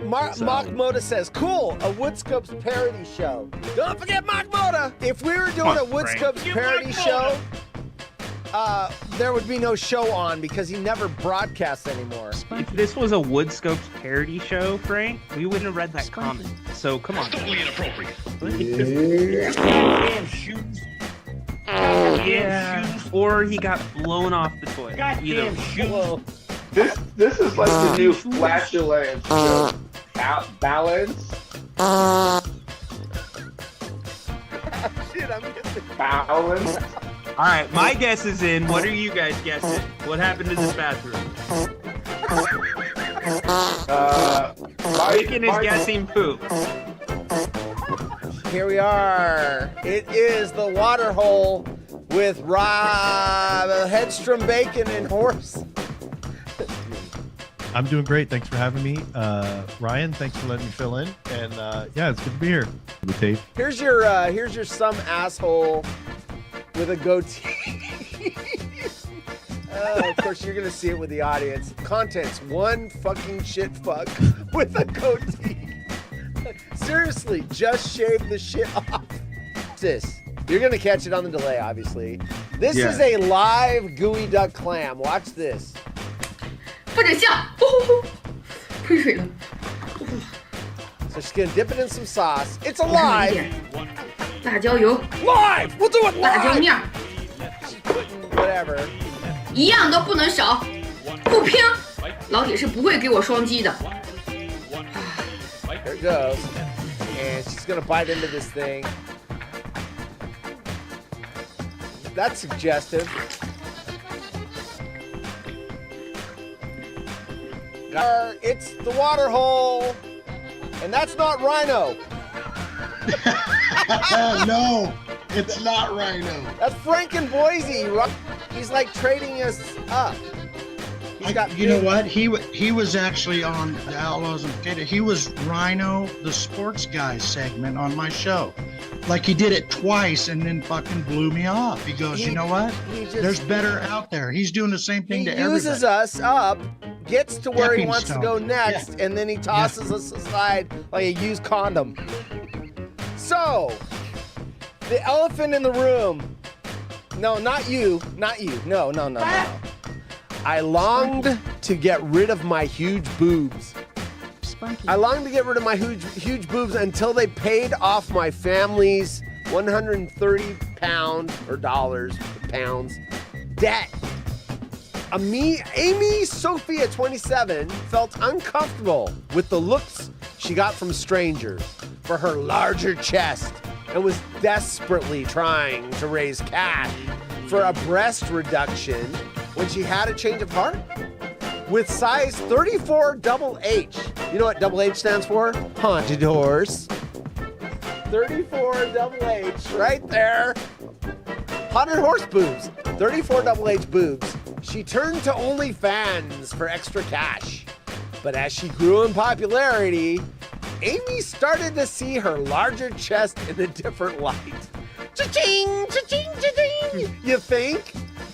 Mark Moda says, cool, a Woodscopes parody show. Don't forget Mark Moda. If we were doing a Woodscopes parody show, there would be no show on because he never broadcasts anymore. If this was a Woodscopes parody show, Frank, we wouldn't have read that comment. So come on. Totally inappropriate. Goddamn shoes. Goddamn shoes. Or he got blown off the toilet. Goddamn shoes. This is like the new flatulence show. Balance. Shit, I'm getting Balance. All right, my guess is in. What are you guys guessing? What happened to this bathroom? Bacon is guessing poop. Here we are. It is the water hole with Rob Hedstrom, Bacon, and Horse. I'm doing great. Thanks for having me. Ryan, thanks for letting me fill in. And yeah, it's good to be here. The tape. Here's your some asshole with a goatee. Of course, you're gonna see it with the audience. Contents: one fucking shit fuck with a goatee. Seriously, just shave the shit off. This. You're gonna catch it on the delay, obviously. This is a live gooey duck clam. Watch this. 不准笑，喷水了。 So she's gonna dip it in some sauce. It's alive. 辣椒油 Live. We'll do it 辣椒 live. 面儿 She's putting whatever. 一样都不能少，不拼，老铁是不会给我双击的。 There it goes. And she's gonna bite into this thing. That's suggestive. It's the water hole. And that's not Rhino. No, it's not Rhino. That's Frank in Boise. He's like trading us up. You know what? He was actually on the Outlaws and Potato. He was Rhino, the sports guy segment on my show. Like he did it twice and then fucking blew me off. He goes, you know what? There's better out there. He's doing the same thing to everybody. He uses us up, gets to where he wants to go next, and then he tosses us aside like a used condom. So, the elephant in the room. No, not you. Not you. No. I longed to get rid of my huge boobs. I longed to get rid of my huge boobs until they paid off my family's 130 pounds debt. Amy Sophia, 27, felt uncomfortable with the looks she got from strangers for her larger chest and was desperately trying to raise cash for a breast reduction when she had a change of heart. With size 34 double H. You know what double H stands for? Haunted horse. 34 double H, right there. Haunted horse boobs. 34 double H boobs. She turned to OnlyFans for extra cash. But as she grew in popularity, Amy started to see her larger chest in a different light. Cha-ching, cha-ching, cha-ching. You think?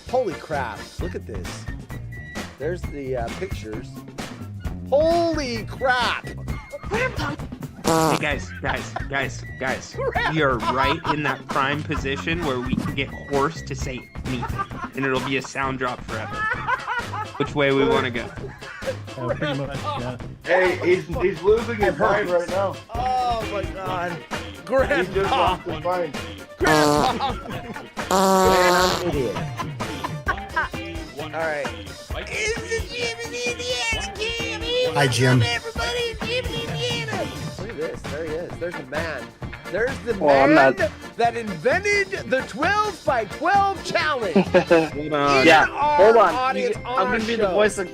Holy crap, look at this. There's the pictures. Holy crap! Hey guys. We are right in that prime position where we can get Horse to say anything, and it'll be a sound drop forever. Which way we want to go? Pretty much, yeah. Hey, he's losing his mind right now. Oh my god. He just Grandpa! lost his mind. Grandpa! Idiot. Alright. Hi, Jim. Look at this. There he is. There's the man. There's the man that invented the 12 by 12 challenge. Hold on. Yeah, hold on. Audience, I'm gonna be the voice of.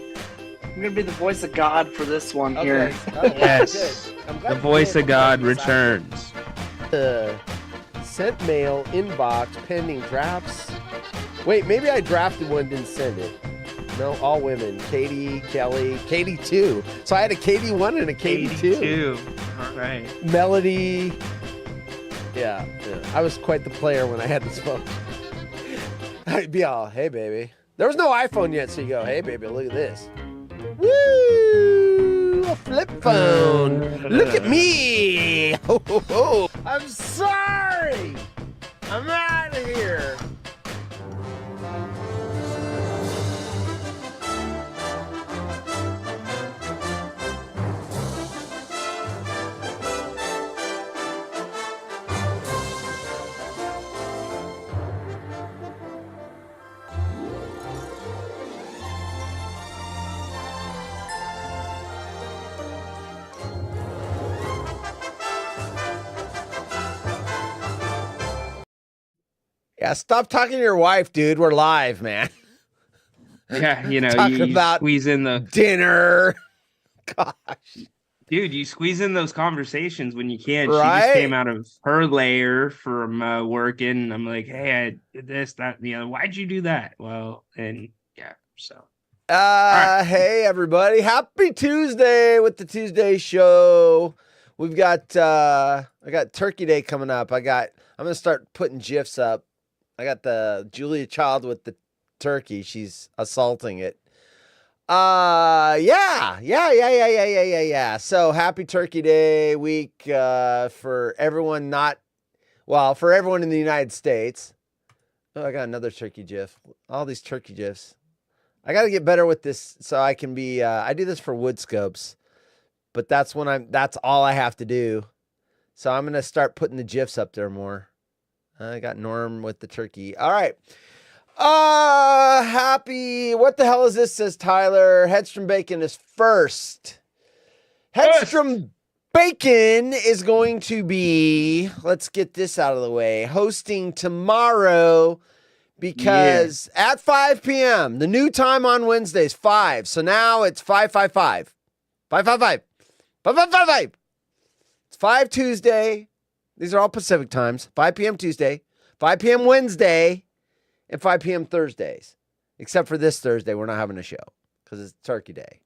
I'm gonna be the voice of God for this one here. Yes. The voice of God returns. Sent mail inbox pending drafts. Wait, maybe I drafted one, didn't send it. No, all women. Katie, Kelly, Katie 2. So I had a Katie 1 and a Katie 2. All right. Melody. Yeah. I was quite the player when I had this phone. I'd be all, hey, baby. There was no iPhone yet, so you go, hey, baby, look at this. Woo! little flip phone. Look at me. Ho, ho, ho. I'm sorry. I'm out of here. Yeah, stop talking to your wife, dude. We're live, man. Yeah, you Talking about squeeze in the dinner. Gosh. dude. You squeeze in those conversations when you can. Right? She just came out of her layer from working. And I'm like, hey, I did this, that, and the other. Why'd you do that? Well, and yeah, so. right. Hey everybody. Happy Tuesday with the Tuesday show. We've got I got Turkey Day coming up. I'm gonna start putting GIFs up. I got the Julia Child with the turkey. She's assaulting it. Yeah. So happy Turkey Day week for everyone for everyone in the United States. Oh, I got another turkey GIF. All these turkey GIFs. I got to get better with this so I can be I do this for wood scopes. But that's all I have to do. So I'm going to start putting the GIFs up there more. I got Norm with the turkey. All right. Happy. What the hell is this? Says Tyler. Headstrom Bacon is first. Headstrom Bacon is going to be, let's get this out of the way, hosting tomorrow because at 5 p.m., the new time on Wednesdays, 5. So now it's 555. 555. 555. It's 5 Tuesday. These are all Pacific times. 5 p.m. Tuesday, 5 p.m. Wednesday, and 5 p.m. Thursdays. Except for this Thursday, we're not having a show because it's Turkey Day.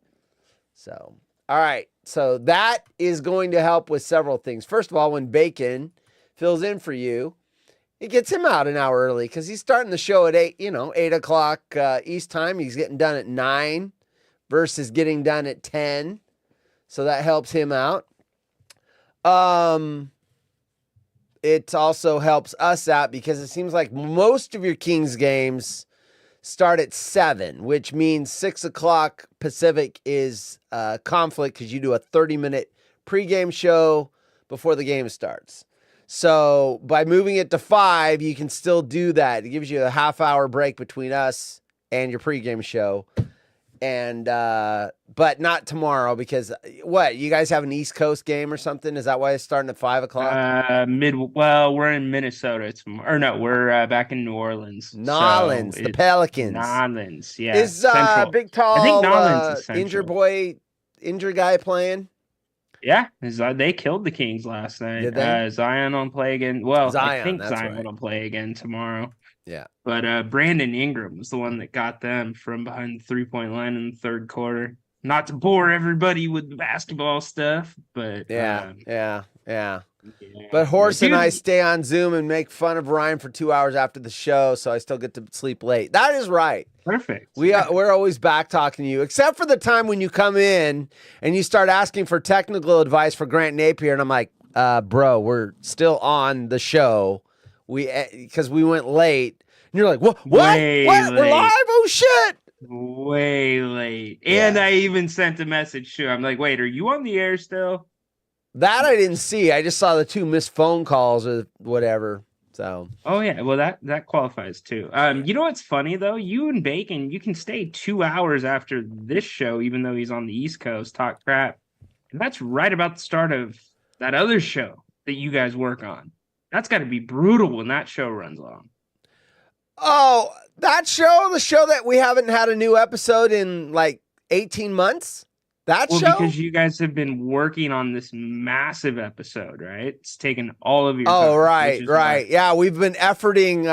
So, all right. So that is going to help with several things. First of all, when Bacon fills in for you, it gets him out an hour early because he's starting the show at 8 o'clock East time. He's getting done at 9 versus getting done at 10. So that helps him out. It also helps us out because it seems like most of your Kings games start at 7, which means 6 o'clock Pacific is conflict because you do a 30-minute pregame show before the game starts. So by moving it to 5, you can still do that. It gives you a half-hour break between us and your pregame show. And but not tomorrow because what, you guys have an East Coast game or something? Is that why it's starting at 5 o'clock? We're in Minnesota tomorrow. Or no, we're back in New Orleans. Nolans, the Pelicans. Nolans, yeah. Is Central. Big Tall I think Nolans is injured guy playing? Yeah, they killed the Kings last night. Did they? Zion on play again. Well, Zion, I think that's Zion right. will play again tomorrow. Yeah. But Brandon Ingram was the one that got them from behind the three-point line in the third quarter. Not to bore everybody with the basketball stuff, but Yeah. But Horse and I stay on Zoom and make fun of Ryan for 2 hours after the show, so I still get to sleep late. That is right. Perfect. We're always back talking to you, except for the time when you come in and you start asking for technical advice for Grant Napier, and I'm like, bro, we're still on the show. Because we went late, and you're like, what? Way What? We're late. live? Oh shit! Way late. Yeah. And I even sent a message to him. I'm like, wait, are you on the air still? That I didn't see. I just saw the 2 missed phone calls or whatever. So. Oh yeah, well that qualifies too. You know what's funny though? You and Bacon, you can stay 2 hours after this show, even though he's on the East Coast, talk crap. And that's right about the start of that other show that you guys work on. That's got to be brutal when that show runs long. Oh, that show, the show that we haven't had a new episode in like 18 months? That Well, show? because you guys have been working on this massive episode, right? It's taken all of your time. Oh, which right. is why- Yeah, we've been efforting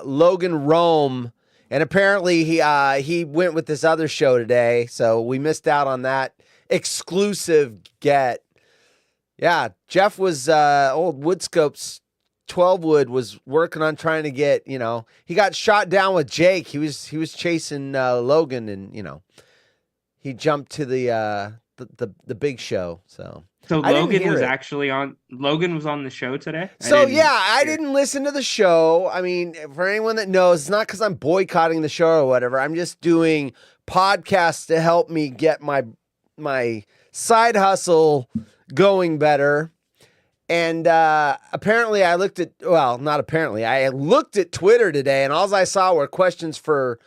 Logan Rome, and apparently he went with this other show today, so we missed out on that exclusive get. Yeah, Jeff was old Woodscope's 12 Wood was working on trying to get, he got shot down with Jake. He was chasing Logan, and he jumped to the the big show. So So I didn't Logan hear was it. actually on. Logan was on the show today. I didn't listen to the show. I mean, for anyone that knows, it's not because I'm boycotting the show or whatever. I'm just doing podcasts to help me get my side hustle going better. And apparently I looked at, well, not apparently, I looked at Twitter today, and all I saw were questions for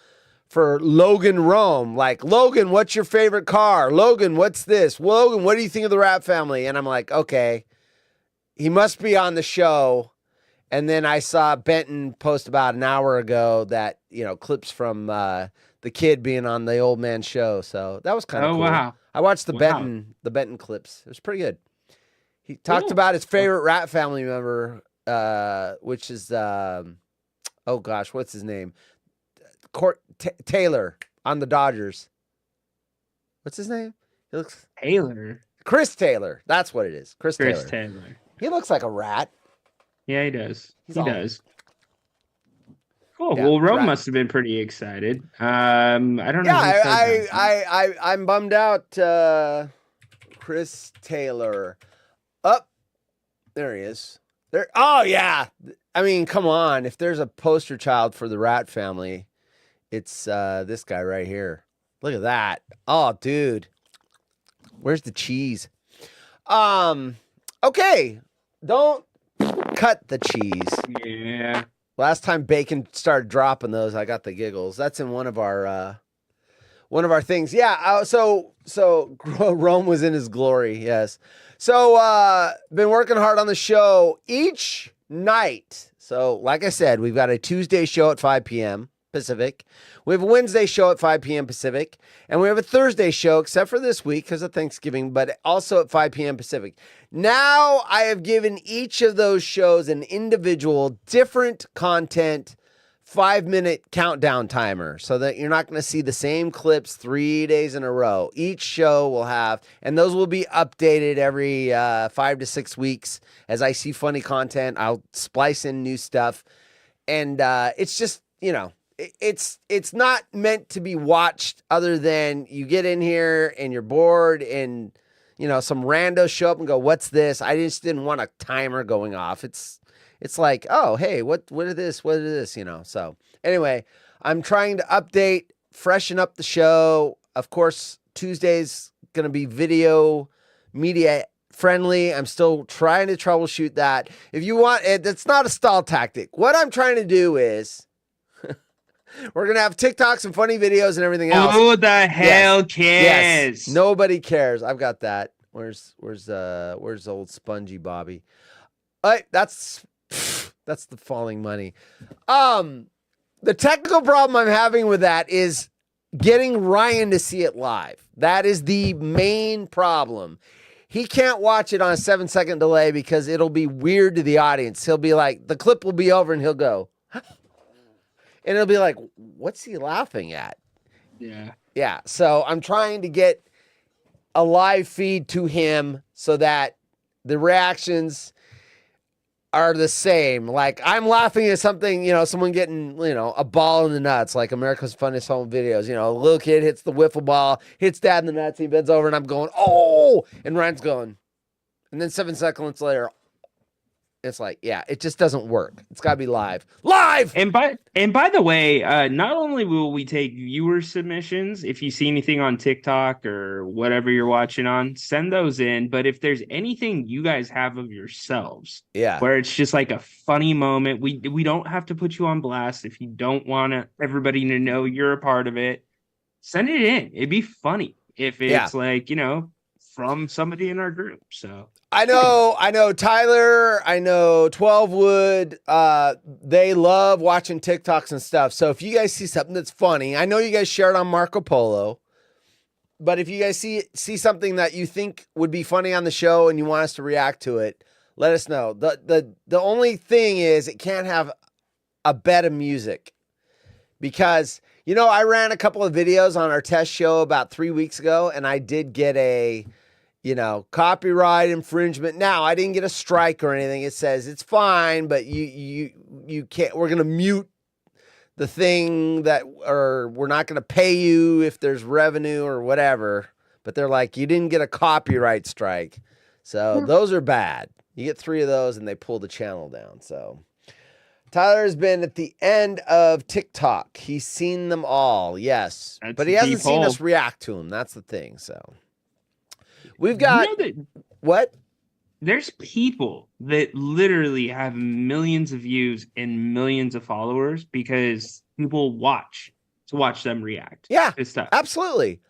Logan Rome. Like, Logan, what's your favorite car? Logan, what's this? Logan, what do you think of the Rat Family? And I'm like, okay, he must be on the show. And then I saw Benton post about an hour ago that, clips from the kid being on the old man show. So that was kind of cool. Wow. I watched the Wow. Benton clips. It was pretty good. He talked about his favorite Rat Family member, which is, oh gosh, what's his name? Taylor on the Dodgers. What's his name? He looks Taylor. Chris Taylor. That's what it is. Chris Chris Taylor. Taylor. He looks like a rat. Yeah, he does. He's He all- does. Cool. Yeah, Well, Rome right. must have been pretty excited. I don't know. who Yeah, said that. I'm bummed out. Chris Taylor. Up. There he is. There. Oh yeah. I mean, come on. If there's a poster child for the Rat Family, it's this guy right here. Look at that. Oh, dude. Where's the cheese? Okay. Don't cut the cheese. Yeah. Last time bacon started dropping those, I got the giggles. That's in one of our things. Yeah. So Rome was in his glory. Yes. So been working hard on the show each night. So like I said, we've got a Tuesday show at 5 p.m. Pacific. We have a Wednesday show at 5 p.m. Pacific. And we have a Thursday show, except for this week because of Thanksgiving, but also at 5 p.m. Pacific. Now I have given each of those shows an individual different content 5-minute countdown timer so that you're not going to see the same clips 3 days in a row. Each show will have, and those will be updated every 5 to 6 weeks. As I see funny content, I'll splice in new stuff. And it's just, it's not meant to be watched other than you get in here and you're bored and, some randos show up and go, what's this? I just didn't want a timer going off. It's like, oh, hey, what is this? What is this? So anyway, I'm trying to update, freshen up the show. Of course, Tuesday's going to be video media friendly. I'm still trying to troubleshoot that. If you want it, it's not a stall tactic. What I'm trying to do is we're going to have TikToks and funny videos and everything else. Who the hell cares? Yes. Nobody cares. I've got that. Where's old spongy Bobby? That's the falling money. The technical problem I'm having with that is getting Ryan to see it live. That is the main problem. He can't watch it on a 7-second delay because it'll be weird to the audience. He'll be like, the clip will be over and he'll go, and it'll be like, what's he laughing at? Yeah. Yeah. So I'm trying to get a live feed to him so that the reactions are the same. Like, I'm laughing at something, someone getting, a ball in the nuts, like America's Funniest Home Videos. A little kid hits the wiffle ball, hits dad in the nuts, he bends over, and I'm going, oh! And Ryan's going. And then 7 seconds later, it's like, yeah, it just doesn't work. It's got to be live. Live! And by the way, not only will we take viewer submissions, if you see anything on TikTok or whatever you're watching on, send those in. But if there's anything you guys have of yourselves, where it's just like a funny moment, we don't have to put you on blast. If you don't want everybody to know you're a part of it, send it in. It'd be funny if it's from somebody in our group. So I know Tyler, I know 12 Wood, they love watching TikToks and stuff. So if you guys see something that's funny, I know you guys share it on Marco Polo, but if you guys see something that you think would be funny on the show and you want us to react to it, let us know. The only thing is it can't have a bed of music because, I ran a couple of videos on our test show about 3 weeks ago and I did get a copyright infringement. Now, I didn't get a strike or anything. It says it's fine, but you can't, we're going to mute the thing or we're not going to pay you if there's revenue or whatever. but they're like, you didn't get a copyright strike. So those are bad. You get 3 of those and they pull the channel down. So Tyler has been at the end of TikTok. He's seen them all. Yes. That's But he a hasn't deep seen hole. us react to them. That's the thing. So we've got You know that what? there's people that literally have millions of views and millions of followers because people watch them react Yeah, to stuff. absolutely.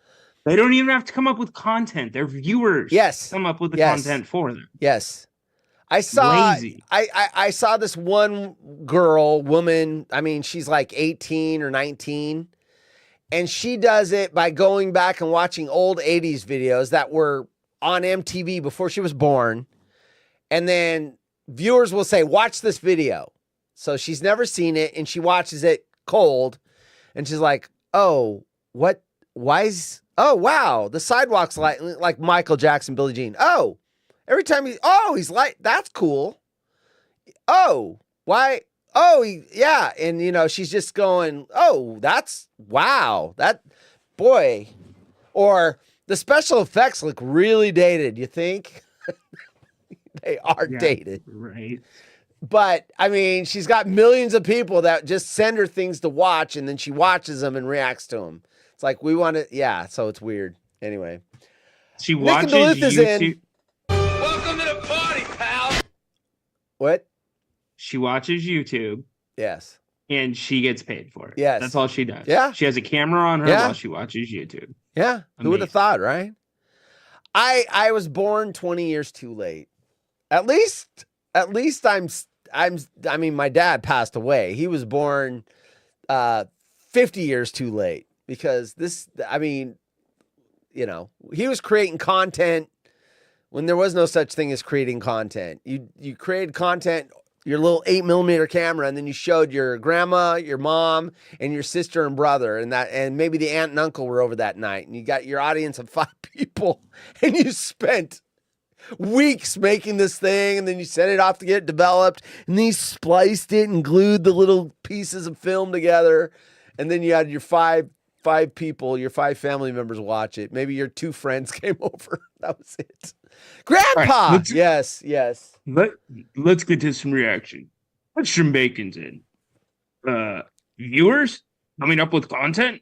They don't even have to come up with content. Their viewers Yes. come up with the Yes. content for them. Yes. I saw Lazy. I saw this one woman, I mean, she's like 18 or 19, and she does it by going back and watching old 80s videos that were on MTV before she was born. And then viewers will say, watch this video. So she's never seen it and she watches it cold and she's like, oh, what? Why oh, wow. The sidewalk's like Michael Jackson, Billie Jean. Oh, every time he's like, that's cool. Oh, why? Oh, yeah. And, she's just going, oh, that's, wow. That, boy. Or the special effects look really dated, you think? They are Yeah, dated. right? But, I mean, she's got millions of people that just send her things to watch, and then she watches them and reacts to them. It's like, we want to, yeah, so it's weird. Anyway. She Nick watches and Duluth is in. YouTube. Welcome to the party, pal. What? She watches YouTube Yes. and she gets paid for it. Yes. That's all she does. Yeah. She has a camera on her Yeah. while she watches YouTube. Yeah. Who would have Amazing. thought, right? I was born 20 years too late. At least I mean, my dad passed away. He was born 50 years too late because he was creating content when there was no such thing as creating content. You created content, your little 8mm camera, and then you showed your grandma, your mom, and your sister and brother, and maybe the aunt and uncle were over that night, and you got your audience of 5 people, and you spent weeks making this thing, and then you sent it off to get developed, and then you spliced it and glued the little pieces of film together, and then you had your five people, your 5 family members watch it. Maybe your 2 friends came over. That was it. Grandpa! let's- Yes. Let's get to some reaction. Mushroom bacon's in. Viewers coming up with content?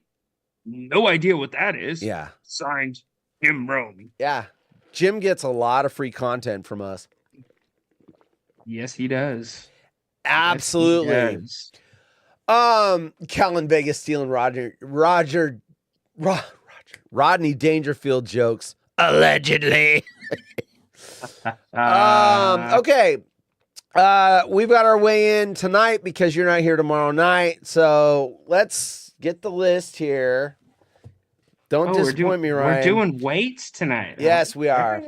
No idea what that is. Yeah. Signed, Jim Rome. Yeah. Jim gets a lot of free content from us. Yes, he does. Absolutely. Yes, he does. Callan Vegas stealing Rodney Dangerfield jokes. Allegedly. Okay. We've got our way in tonight because you're not here tomorrow night. So let's get the list here. Don't disappoint me, Ryan. We're doing weights tonight. huh? Yes, we are.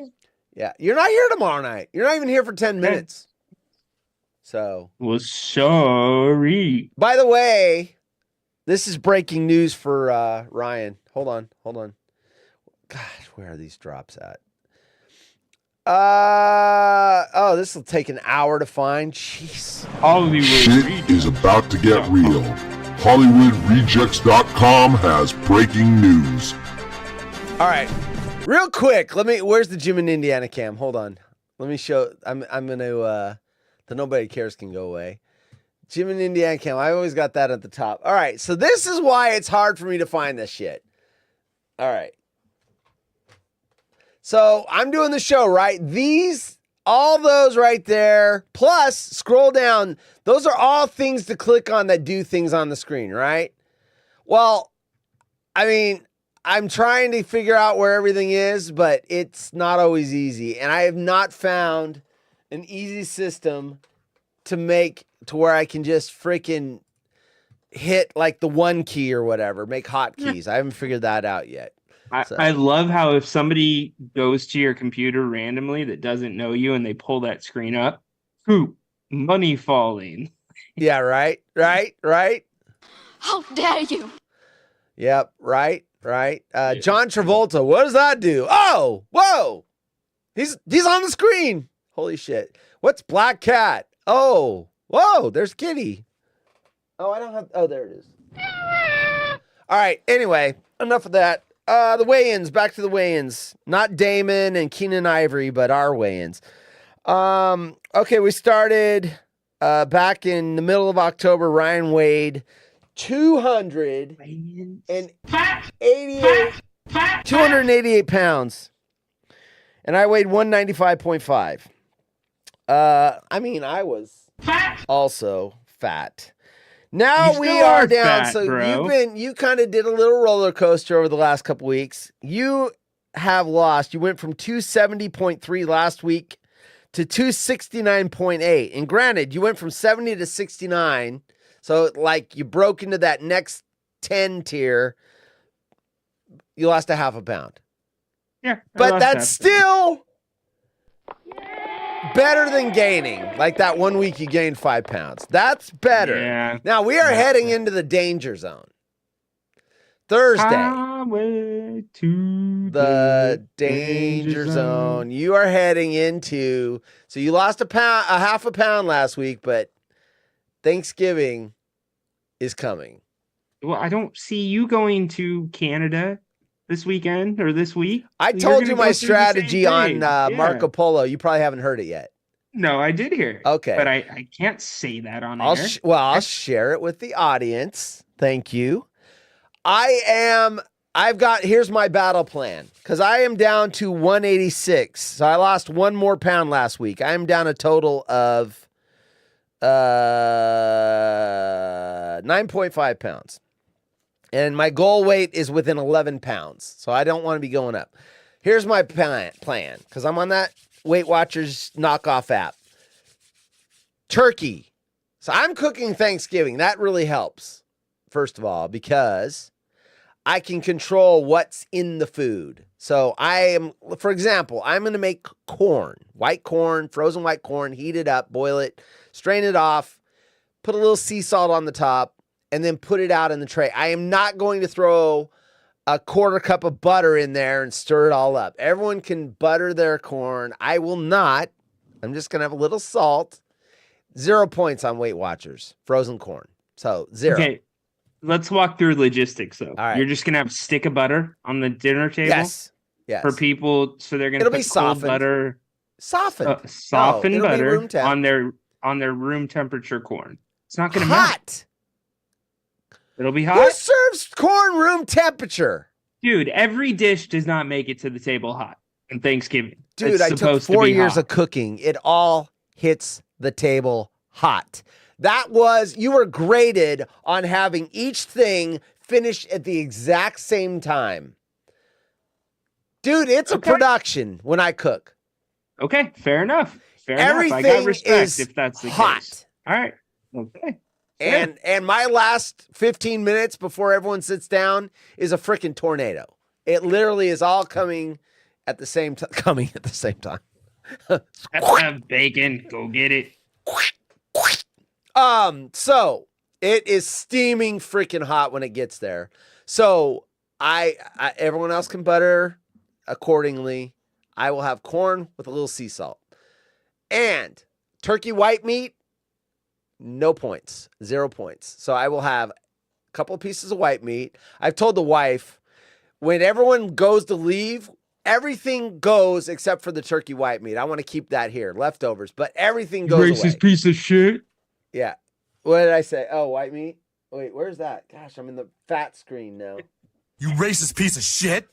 Yeah. You're not here tomorrow night. You're not even here for 10 minutes. So, Well, sorry. by the way, this is breaking news for Ryan. Hold on. Gosh, where are these drops at? This will take an hour to find. Jeez. Hollywood. Shit is about to get real. HollywoodRejects.com has breaking news. All right. Real quick, where's the Jim in Indiana cam? Hold on. Let me show. I'm going to, the nobody cares can go away. Jim in Indiana cam. I always got that at the top. All right. So this is why it's hard for me to find this shit. All right. So I'm doing the show, right? All those right there, plus scroll down. Those are all things to click on that do things on the screen, right? Well, I mean, I'm trying to figure out where everything is, but it's not always easy. And I have not found an easy system to make to where I can just freaking hit like the 1 key or whatever, make hotkeys. I haven't figured that out yet. So- I love how if somebody goes to your computer randomly that doesn't know you and they pull that screen up, poop, money falling. Yeah, right. How dare you? Yep, right. John Travolta, what does that do? Oh, whoa. He's on the screen. Holy shit. What's Black Cat? Oh, whoa, there's Kitty. Oh, there it is. All right, anyway, enough of that. The weigh-ins. Back to the weigh-ins. Not Damon and Keenan Ivory, but our weigh-ins. Okay, we started back in the middle of October. Ryan weighed 288 pounds. And I weighed 195.5. I mean, I was also fat. Now we are down. Fat, so bro. you kind of did a little roller coaster over the last couple weeks. You have lost. You went from 270.3 last week to 269.8. And granted, you went from 70 to 69. So like you broke into that next 10 tier. You lost a half a pound. Yeah. But that's still better than gaining. Like that one week you gained 5 pounds. That's better. Yeah. Now we are heading into the danger zone. Thursday. Highway to The danger zone. You are heading into. So you lost a half a pound last week, but Thanksgiving is coming. Well, I don't see you going to Canada this weekend or this week. I You're told gonna you go my through the same strategy on thing. Yeah. Marco Polo. You probably haven't heard it yet. No, I did hear it. Okay. But I can't say that on I'll air. I'll share it with the audience. Thank you. Here's my battle plan because I am down to 186. So I lost 1 more pound last week. I am down a total of 9.5 pounds. And my goal weight is within 11 pounds. So I don't want to be going up. Here's my plan because I'm on that Weight Watchers knockoff app. Turkey. So I'm cooking Thanksgiving. That really helps, first of all, because I can control what's in the food. So for example, I'm going to make corn, white corn, frozen white corn, heat it up, boil it, strain it off, put a little sea salt on the top, and then put it out in the tray. I am not going to throw a 1/4 cup of butter in there and stir it all up. Everyone can butter their corn. I will not. I'm just going to have a little salt. 0 points on Weight Watchers. Frozen corn. So 0. Okay. Let's walk through logistics though. All right. You're just gonna have a stick of butter on the dinner table Yes. for people, so they're gonna It'll put be cold softened. butter, Softened. softened it'll be butter room temp. on their room temperature corn. It's not gonna Hot. melt. It'll be Who hot, serves corn room temperature? dude. Every dish does not make it to the table hot on Thanksgiving. Dude, It's I took supposed to 4 be years hot. of cooking. It all hits the table hot. You were graded on having each thing finished at the exact same time. Dude, it's a Okay. production when I cook. Okay, fair enough. Fair enough. I Everything got respect is if that's the hot. case. All right. Okay. And my last 15 minutes before everyone sits down is a freaking tornado. It literally is all coming at the same time. Have bacon. Go get it. So it is steaming freaking hot when it gets there. So everyone else can butter accordingly. I will have corn with a little sea salt. And turkey white meat, no points, 0 points. So I will have a couple of pieces of white meat. I've told the wife, when everyone goes to leave, everything goes except for the turkey white meat. I want to keep that here, leftovers, but everything goes away. Piece of shit. Yeah. What did I say? Oh, white meat? Wait, where's that? Gosh, I'm in the fat screen now. You racist piece of shit.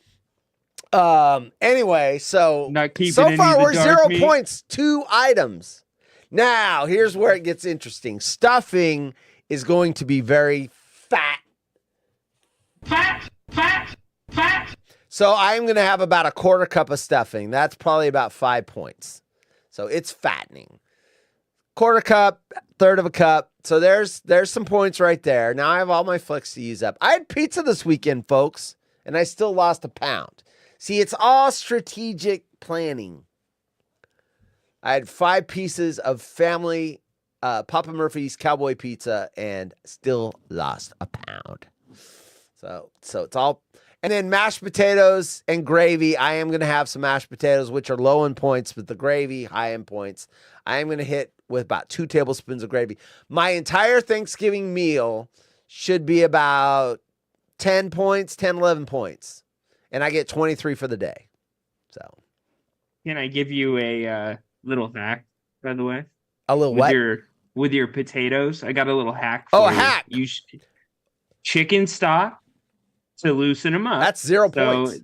Anyway, so Not keeping so any far of the we're dark 0 meat. points, 2 items. Now, here's where it gets interesting. Stuffing is going to be very fat. So I'm going to have about a 1/4 cup of stuffing. That's probably about 5 points. So it's fattening. 1/4 cup, 1/3 of a cup. So there's some points right there. Now I have all my flex to use up. I had pizza this weekend, folks, and I still lost a pound. See, it's all strategic planning. I had 5 pieces of family Papa Murphy's Cowboy Pizza and still lost a pound. So it's all. And then mashed potatoes and gravy. I am going to have some mashed potatoes, which are low in points, but the gravy, high in points. I am going to hit with about 2 tablespoons of gravy. My entire Thanksgiving meal should be about 10 points, 10, 11 points. and I get 23 for the day. So, Can I give you a little hack, by the way? a little with what? with your potatoes? I got a little hack. Oh, for a you. hack. Chicken stock to loosen them up. That's 0 points.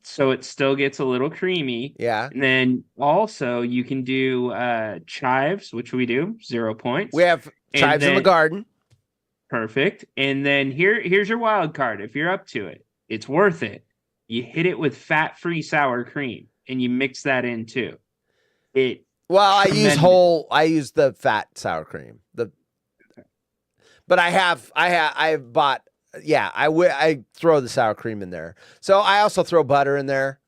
So it still gets a little creamy. Yeah. And then also you can do chives, which we do, 0 points. We have chives in the garden. Perfect. And then here's your wild card. If you're up to it, it's worth it. You hit it with fat-free sour cream and you mix that in too. Well, I use the fat sour cream. But I bought, I throw the sour cream in there. So I also throw butter in there.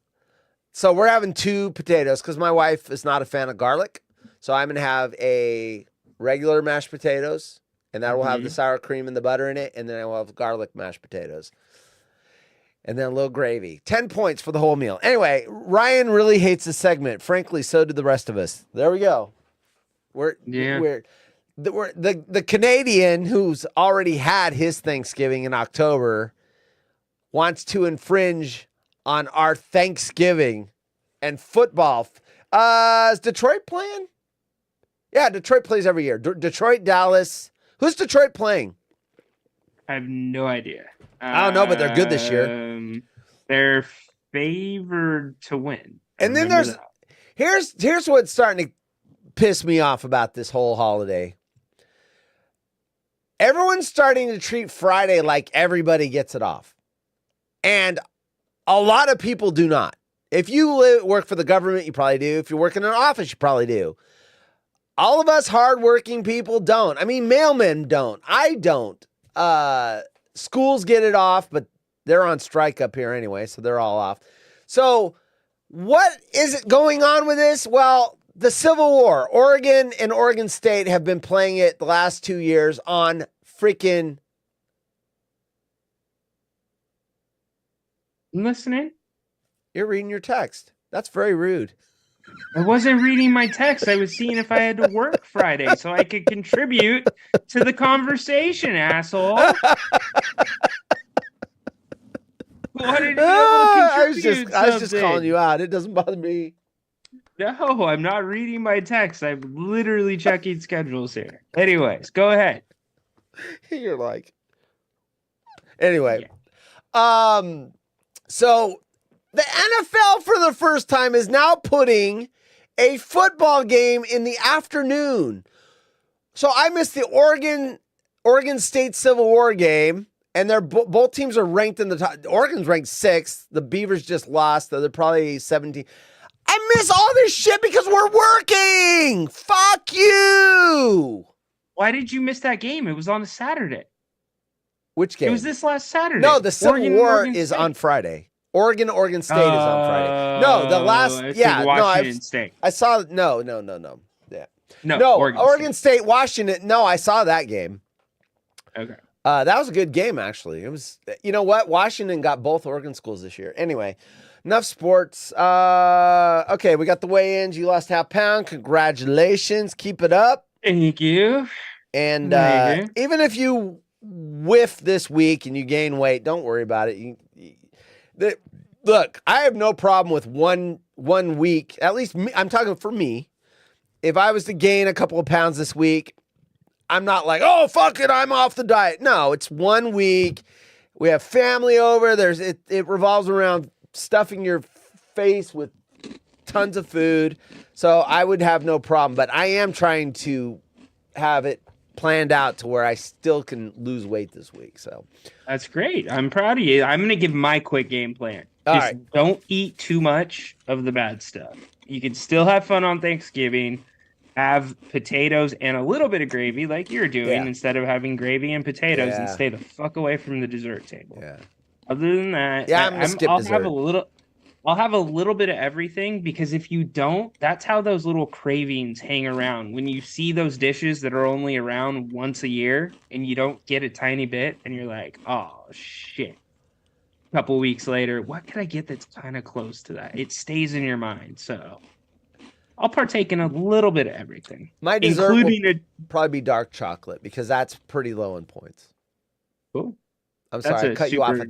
So we're having 2 potatoes because my wife is not a fan of garlic. So I'm going to have a regular mashed potatoes, and that will have the sour cream and the butter in it. And then I will have garlic mashed potatoes. And then a little gravy. 10 points for the whole meal. Anyway, Ryan really hates this segment. Frankly, so do the rest of us. There we go. The Canadian who's already had his Thanksgiving in October wants to infringe on our Thanksgiving and football. Is Detroit playing? Yeah, Detroit plays every year. Detroit, Dallas. Who's Detroit playing? I have no idea. I don't know, but they're good this year. They're favored to win. And then here's what's starting to piss me off about this whole holiday. Everyone's starting to treat Friday like everybody gets it off. And a lot of people do not. If you work for the government, you probably do. If you work in an office, you probably do. All of us hardworking people don't. I mean, mailmen don't. I don't. Schools get it off, but they're on strike up here anyway, so they're all off. So what is it going on with this? Well, the Civil War. Oregon and Oregon State have been playing it the last 2 years on freaking... I'm listening. You're reading your text. That's very rude. I wasn't reading my text. I was seeing if I had to work Friday so I could contribute to the conversation, asshole. Why did you be able to contribute I was just calling you out. It doesn't bother me. No, I'm not reading my text. I'm literally checking schedules here. Anyways, go ahead. You're like... Anyway. Yeah. So the NFL for the first time is now putting a football game in the afternoon. So I missed the Oregon State Civil War game, and they're both teams are ranked in the top. Oregon's ranked 6th. The Beavers just lost. They're probably 17. I miss all this shit because we're working. Fuck you. Why did you miss that game? It was on a Saturday. Which game? It was this last Saturday. No, the Civil War is on Friday. Oregon State is on Friday. No, the last, Washington State. I saw, no. Yeah. No, Oregon State, Washington. No, I saw that game. Okay. That was a good game, actually. It was, you know what? Washington got both Oregon schools this year. Anyway, enough sports. Okay, we got the weigh-ins. You lost ½ pound. Congratulations. Keep it up. Thank you. And even if you whiff this week and you gain weight, don't worry about it. Look, I have no problem with one week. At least I'm talking for me. If I was to gain a couple of pounds this week, I'm not like, oh, fuck it, I'm off the diet. No, it's 1 week. We have family over. It revolves around stuffing your face with tons of food. So I would have no problem. But I am trying to have it planned out to where I still can lose weight this week. So that's great. I'm proud of you. I'm going to give my quick game plan. Just don't eat too much of the bad stuff. You can still have fun on Thanksgiving. Have potatoes and a little bit of gravy like you're doing instead of having gravy and potatoes and stay the fuck away from the dessert table. Yeah. Other than that, I'm gonna skip dessert. I'll have a little bit of everything because if you don't, that's how those little cravings hang around. When you see those dishes that are only around once a year and you don't get a tiny bit and you're like, oh shit. A couple weeks later, what could I get that's kind of close to that? It stays in your mind. So I'll partake in a little bit of everything. My dessert will probably be dark chocolate because that's pretty low in points. Cool. I'm That's sorry, I a cut you off super at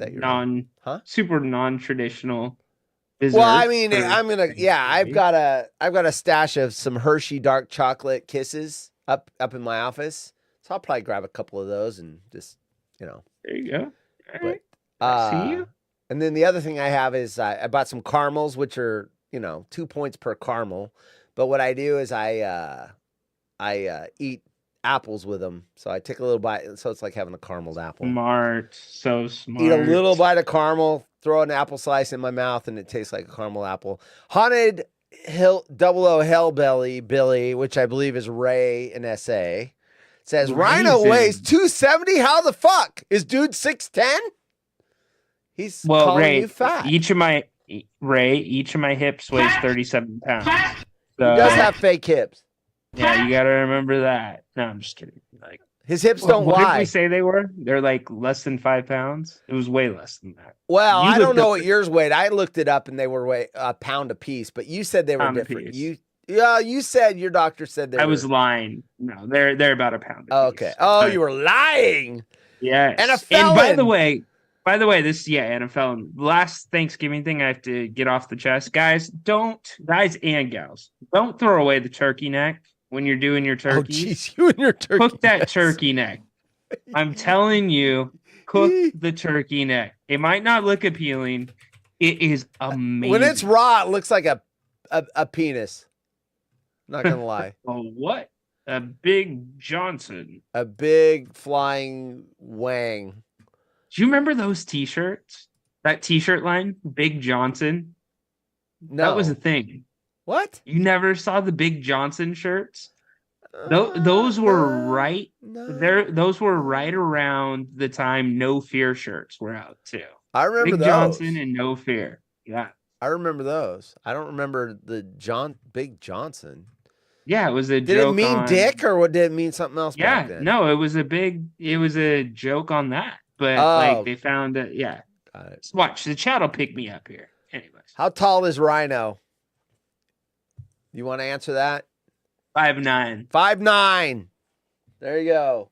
that. super non-traditional. Well, I mean, I'm gonna. Yeah, I've got a stash of some Hershey dark chocolate kisses up in my office, so I'll probably grab a couple of those and just, There you go. But See you. And then the other thing I have is I bought some caramels, which are 2 points per caramel. But what I do is I eat apples with them, so I take a little bite, so it's like having a carameled apple. Smart, so smart. Eat a little bite of caramel, throw an apple slice in my mouth, and it tastes like a caramel apple. Haunted Hill 00 Hellbelly Billy, which I believe is Ray in SA, says Rhino weighs 270. How the fuck is dude 6'10"? He's calling Ray, you fat. each of my hips weighs 37 pounds. So, He does have fake hips. Yeah, you gotta remember that. No, I'm just kidding. Like his hips don't what lie. did we say they were? They're like less than 5 pounds. It was way less than that. Well, I don't know up- what yours weighed. I looked it up and they were a pound a piece, but you said they were Pound a different. piece. You said your doctor said they were. I was lying. No, they're about a pound. Oh, okay. Oh, you were lying. Yeah. And a And felon. by the way, this and a felon. Last Thanksgiving thing I have to get off the chest, guys and gals, don't throw away the turkey neck when you're doing your Oh, turkey. jeez, you and your turkey. Cook that necks. turkey neck. I'm telling you, cook the turkey neck. It might not look appealing. It is amazing. When it's raw, it looks like a penis. Not gonna lie. Oh, what? A big Johnson. A big flying wang. Do you remember those T-shirts? That T-shirt line, Big Johnson. No. That was a thing. What? You never saw the Big Johnson shirts? Those were right. Those were right around the time No Fear shirts were out too. I remember Big those. Johnson and No Fear. Yeah. I remember those. I don't remember the Big Johnson. Yeah, it was a Did joke it mean on... dick or what did it mean something else Yeah, back then? no, it was a joke on that. But Oh. like they found it. Yeah. Got it. Watch, the chat will pick me up here. Anyways. How tall is Rhino? You want to answer that? 5'9". 5'9". There you go.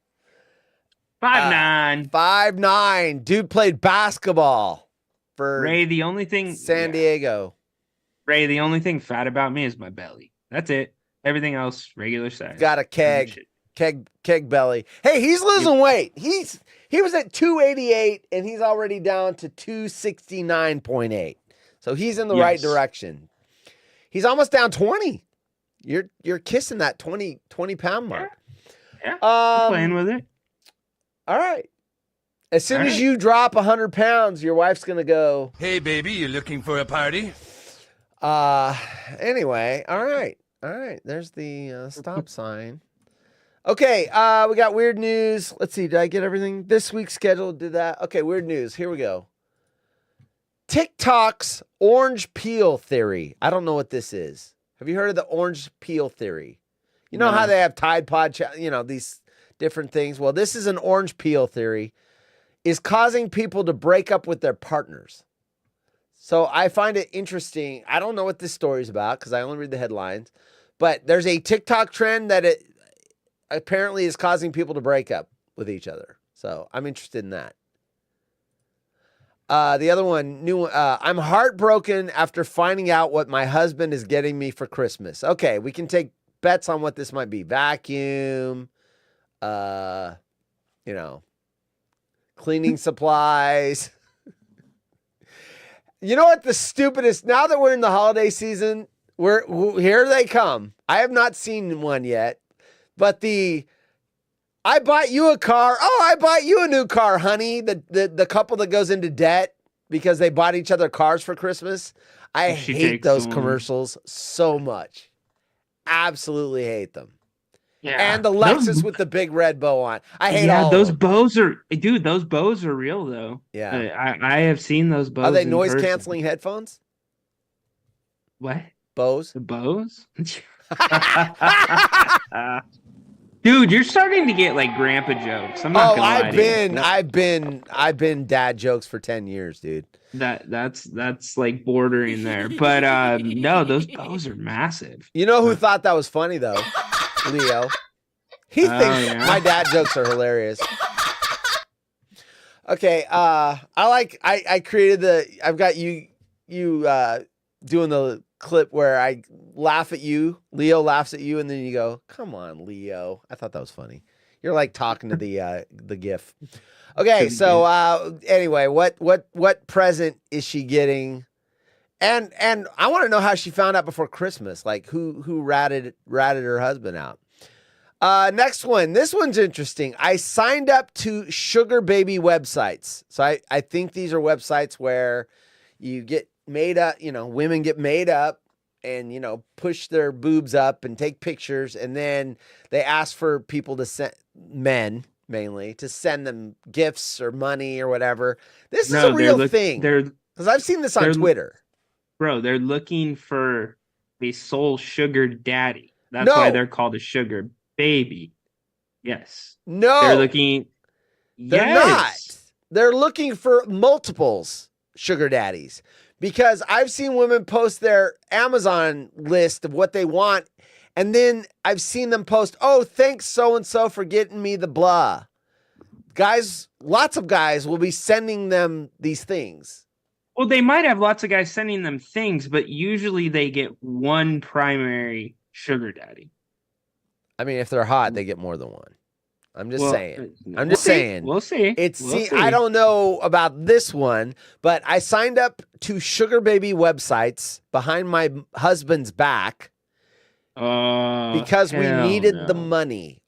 5'9". 5'9". Dude played basketball for Ray, the only thing San Diego. Ray, the only thing fat about me is my belly. That's it. Everything else, regular size. Got a keg belly. Hey, he's losing weight. He was at 288 and he's already down to 269.8. So he's in the right direction. He's almost down 20. You're kissing that 20 pound mark. Yeah. I'm playing with it. All right. As soon as you drop 100 pounds, your wife's gonna go. Hey, baby, you looking for a party? Anyway, all right. There's the stop sign. Okay, we got weird news. Let's see. Did I get everything? This week's schedule did that. Okay, weird news. Here we go. TikTok's orange peel theory. I don't know what this is. Have you heard of the orange peel theory? You know how they have Tide Pod, these different things? Well, this is an orange peel theory. Is causing people to break up with their partners. So I find it interesting. I don't know what this story is about because I only read the headlines. But there's a TikTok trend that it apparently is causing people to break up with each other. So I'm interested in that. The other one, new one, I'm heartbroken after finding out what my husband is getting me for Christmas. Okay, we can take bets on what this might be. Vacuum, cleaning supplies. You know what the stupidest, now that we're in the holiday season, here they come. I have not seen one yet, but I bought you a car. Oh, I bought you a new car, honey. The couple that goes into debt because they bought each other cars for Christmas. I hate those commercials so much. Absolutely hate them. Yeah. And the Lexus with the big red bow on. I hate all those of them. bows those bows are real though. Yeah. I have seen those bows. Are they in noise person. canceling headphones? What? Bows? The bows? Dude, you're starting to get like grandpa jokes. I'm not gonna lie to you. I've been dad jokes for 10 years, dude. That's like bordering there. But no, those bows are massive. You know who thought that was funny though? Leo. He thinks my dad jokes are hilarious. Okay, I created I've got you doing the clip where I laugh at you, Leo laughs at you, and then you go, "Come on, Leo." I thought that was funny. You're like talking to the GIF. Okay, so anyway, what present is she getting? And I want to know how she found out before Christmas, like who ratted her husband out. Next one. This one's interesting. I signed up to sugar baby websites. So I think these are websites where you get made up, women get made up and, push their boobs up and take pictures. And then they ask for people to send, men mainly, to send them gifts or money or whatever. This is a real thing. Because I've seen this on Twitter. Bro, they're looking for a soul sugar daddy. That's why they're called a sugar baby. Yes. No. They're looking. They're not. They're looking for multiples sugar daddies. Because I've seen women post their Amazon list of what they want. And then I've seen them post, "Oh, thanks so-and-so for getting me the blah." Guys, lots of guys will be sending them these things. Well, they might have lots of guys sending them things, but usually they get one primary sugar daddy. I mean, if they're hot, they get more than one. I'm just saying. I'm just saying. We'll see. I don't know about this one, but I signed up to sugar baby websites behind my husband's back because we needed the money.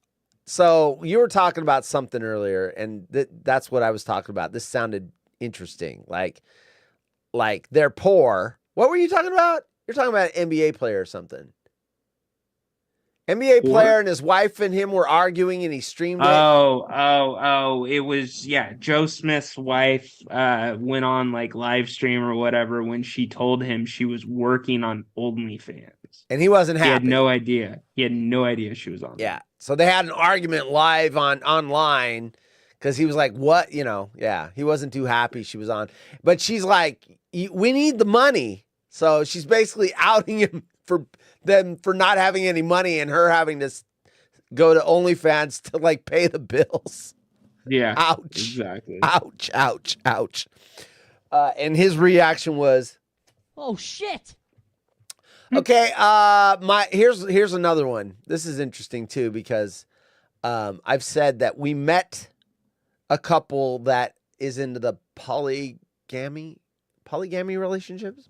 So you were talking about something earlier, and that's what I was talking about. This sounded interesting. Like they're poor. What were you talking about? You're talking about an NBA player or something. NBA player and his wife and him were arguing and he streamed it. Oh. It was, Joe Smith's wife went on like live stream or whatever when she told him she was working on OnlyFans. And he wasn't happy. He had no idea. He had no idea she was on. Yeah. So they had an argument live online because he was like, what? He wasn't too happy she was on. But she's like, we need the money. So she's basically outing him for not having any money and her having to go to OnlyFans to like pay the bills. Yeah. Ouch. Exactly. Ouch. And his reaction was, "Oh shit." Okay, here's another one. This is interesting too because I've said that we met a couple that is into the polygamy relationships,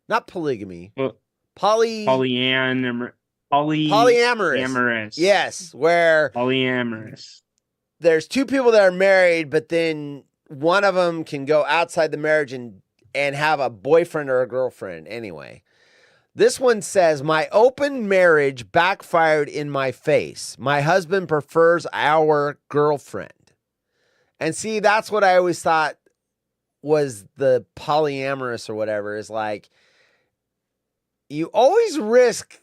not polygamy. Well, polyamorous. Polyamorous. Yes, where polyamorous. There's two people that are married, but then one of them can go outside the marriage and have a boyfriend or a girlfriend. Anyway, this one says, "My open marriage backfired in my face. My husband prefers our girlfriend." And see, that's what I always thought was the polyamorous or whatever, is like, you always risk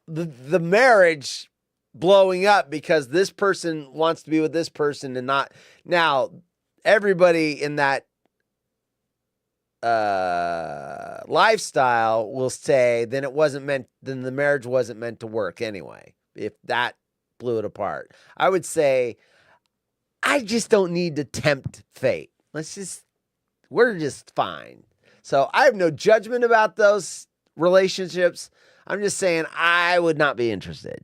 the marriage blowing up because this person wants to be with this person and not. Now, everybody in that lifestyle will say then the marriage wasn't meant to work anyway, if that blew it apart. I would say I just don't need to tempt fate. We're just fine. So I have no judgment about those relationships. I'm just saying I would not be interested.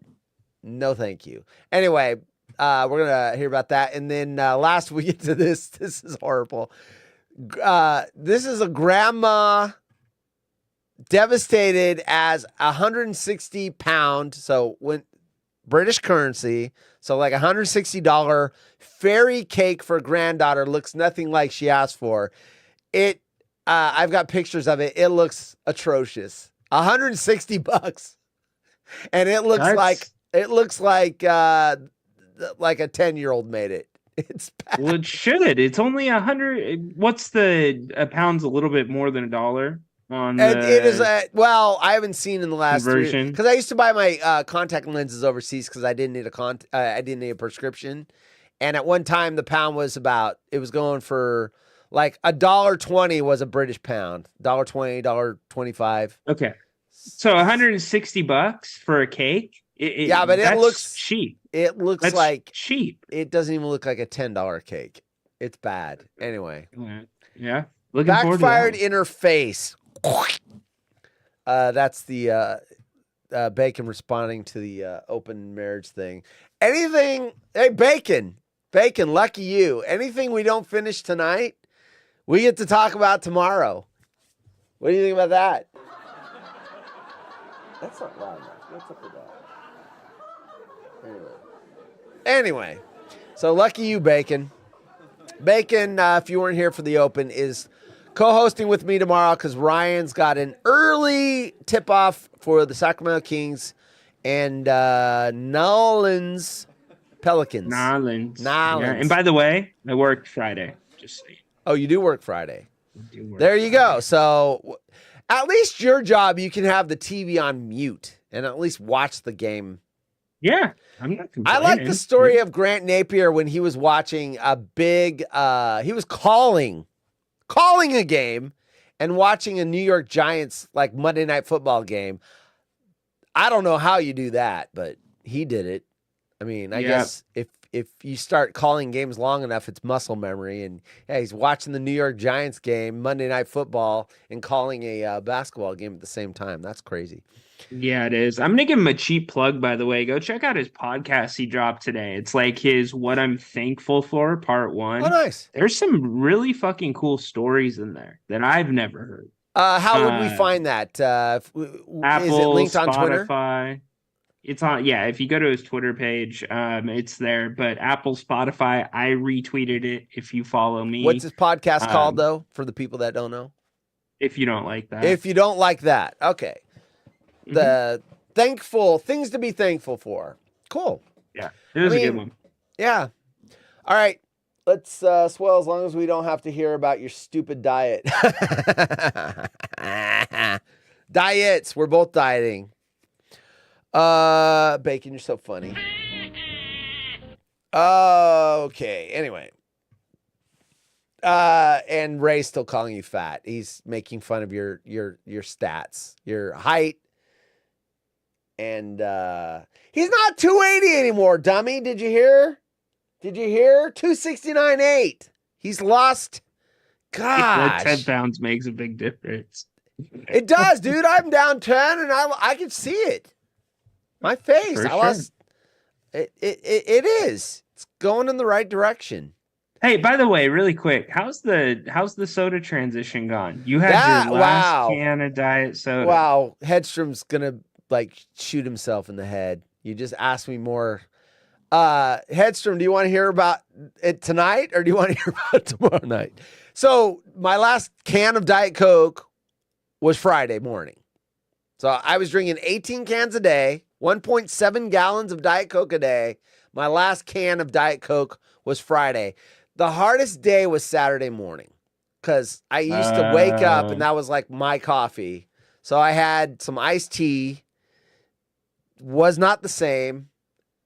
No, thank you. Anyway, we're going to hear about that. And then last we get to this is horrible. This is a grandma devastated as 160 pound. So when British currency. So like $160 fairy cake for granddaughter looks nothing like she asked for. I've got pictures of it. It looks atrocious. $160, and it looks like a 10-year-old made it. It's bad. Well, it should. It's only 100. What's a pound's a little bit more than $1 on. It is I haven't seen in the last version because I used to buy my contact lenses overseas because I didn't need a prescription, and at one time the pound was going for like $1.20 was a British pound, $1.20, $1.25. Okay, so $160 for a cake. But it looks cheap. It looks like cheap. It doesn't even look like a $10 cake. It's bad. Anyway. Yeah. Looking forward to Backfired that. in her face. That's the Bacon responding to the open marriage thing. Anything, hey, Bacon, lucky you. Anything we don't finish tonight, we get to talk about tomorrow. What do you think about that? That's not loud enough. What's up with that? Anyway, so lucky you, Bacon. Bacon, if you weren't here for the open, is co-hosting with me tomorrow because Ryan's got an early tip-off for the Sacramento Kings and Nolans Pelicans. Nolans. Nolans. Yeah. And by the way, I worked Friday. Just so you Oh, you do work Friday. do work There you go. So at least your job, you can have the TV on mute and at least watch the game. Yeah. I'm not I complaining. like the story of Grant Napier when he was watching a big, he was calling a game and watching a New York Giants like Monday Night Football game. I don't know how you do that, but he did it. I mean, I guess if you start calling games long enough, it's muscle memory. And yeah, he's watching the New York Giants game, Monday Night Football, and calling a basketball game at the same time. That's crazy. Yeah, it is. I'm going to give him a cheap plug, by the way. Go check out his podcast he dropped today. It's like his What I'm Thankful For, Part 1. Oh, nice. There's some really fucking cool stories in there that I've never heard. How would we find that? Apple, is it linked on Twitter? Spotify. It's on, yeah, if you go to his Twitter page, it's there. But Apple, Spotify, I retweeted it if you follow me. What's his podcast called, though, for the people that don't know? If you don't like that. If you don't like that. Okay. The thankful, things to be thankful for. Cool. Yeah, it was a good one. Yeah. All right. Let's swell as long as we don't have to hear about your stupid diet. Diets. We're both dieting. Bacon, you're so funny. Okay. Anyway. And Ray's still calling you fat. He's making fun of your stats, your height. And he's not 280 anymore, dummy. Did you hear? 269.8. He's lost. Gosh. 10 pounds makes a big difference. It does, dude. I'm down 10 and I can see it. My face. For I lost. It is. It's going in the right direction. Hey, by the way, really quick, how's the soda transition gone? You had your last can of diet soda. Wow, Hedstrom's gonna like shoot himself in the head. You just asked me more. Hedstrom, do you want to hear about it tonight or do you want to hear about it tomorrow night? So my last can of Diet Coke was Friday morning. So I was drinking 18 cans a day, 1.7 gallons of Diet Coke a day. My last can of Diet Coke was Friday. The hardest day was Saturday morning because I used to wake up and that was like my coffee. So I had some iced tea, was not the same.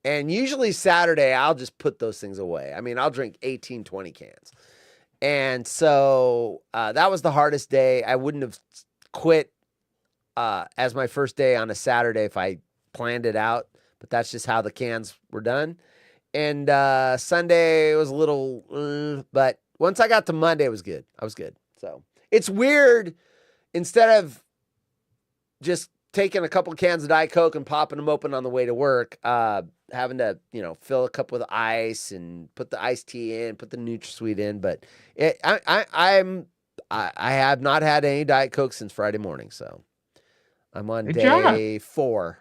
And usually Saturday, I'll just put those things away. I mean, I'll drink 18, 20 cans. And so that was the hardest day. I wouldn't have quit as my first day on a Saturday if I planned it out. But that's just how the cans were done. And Sunday was a little, but once I got to Monday, it was good. I was good. So it's weird. Instead of just taking a couple cans of Diet Coke and popping them open on the way to work, having to, fill a cup with ice and put the iced tea in, put the NutraSweet in. But I have not had any Diet Coke since Friday morning. So I'm on day 4.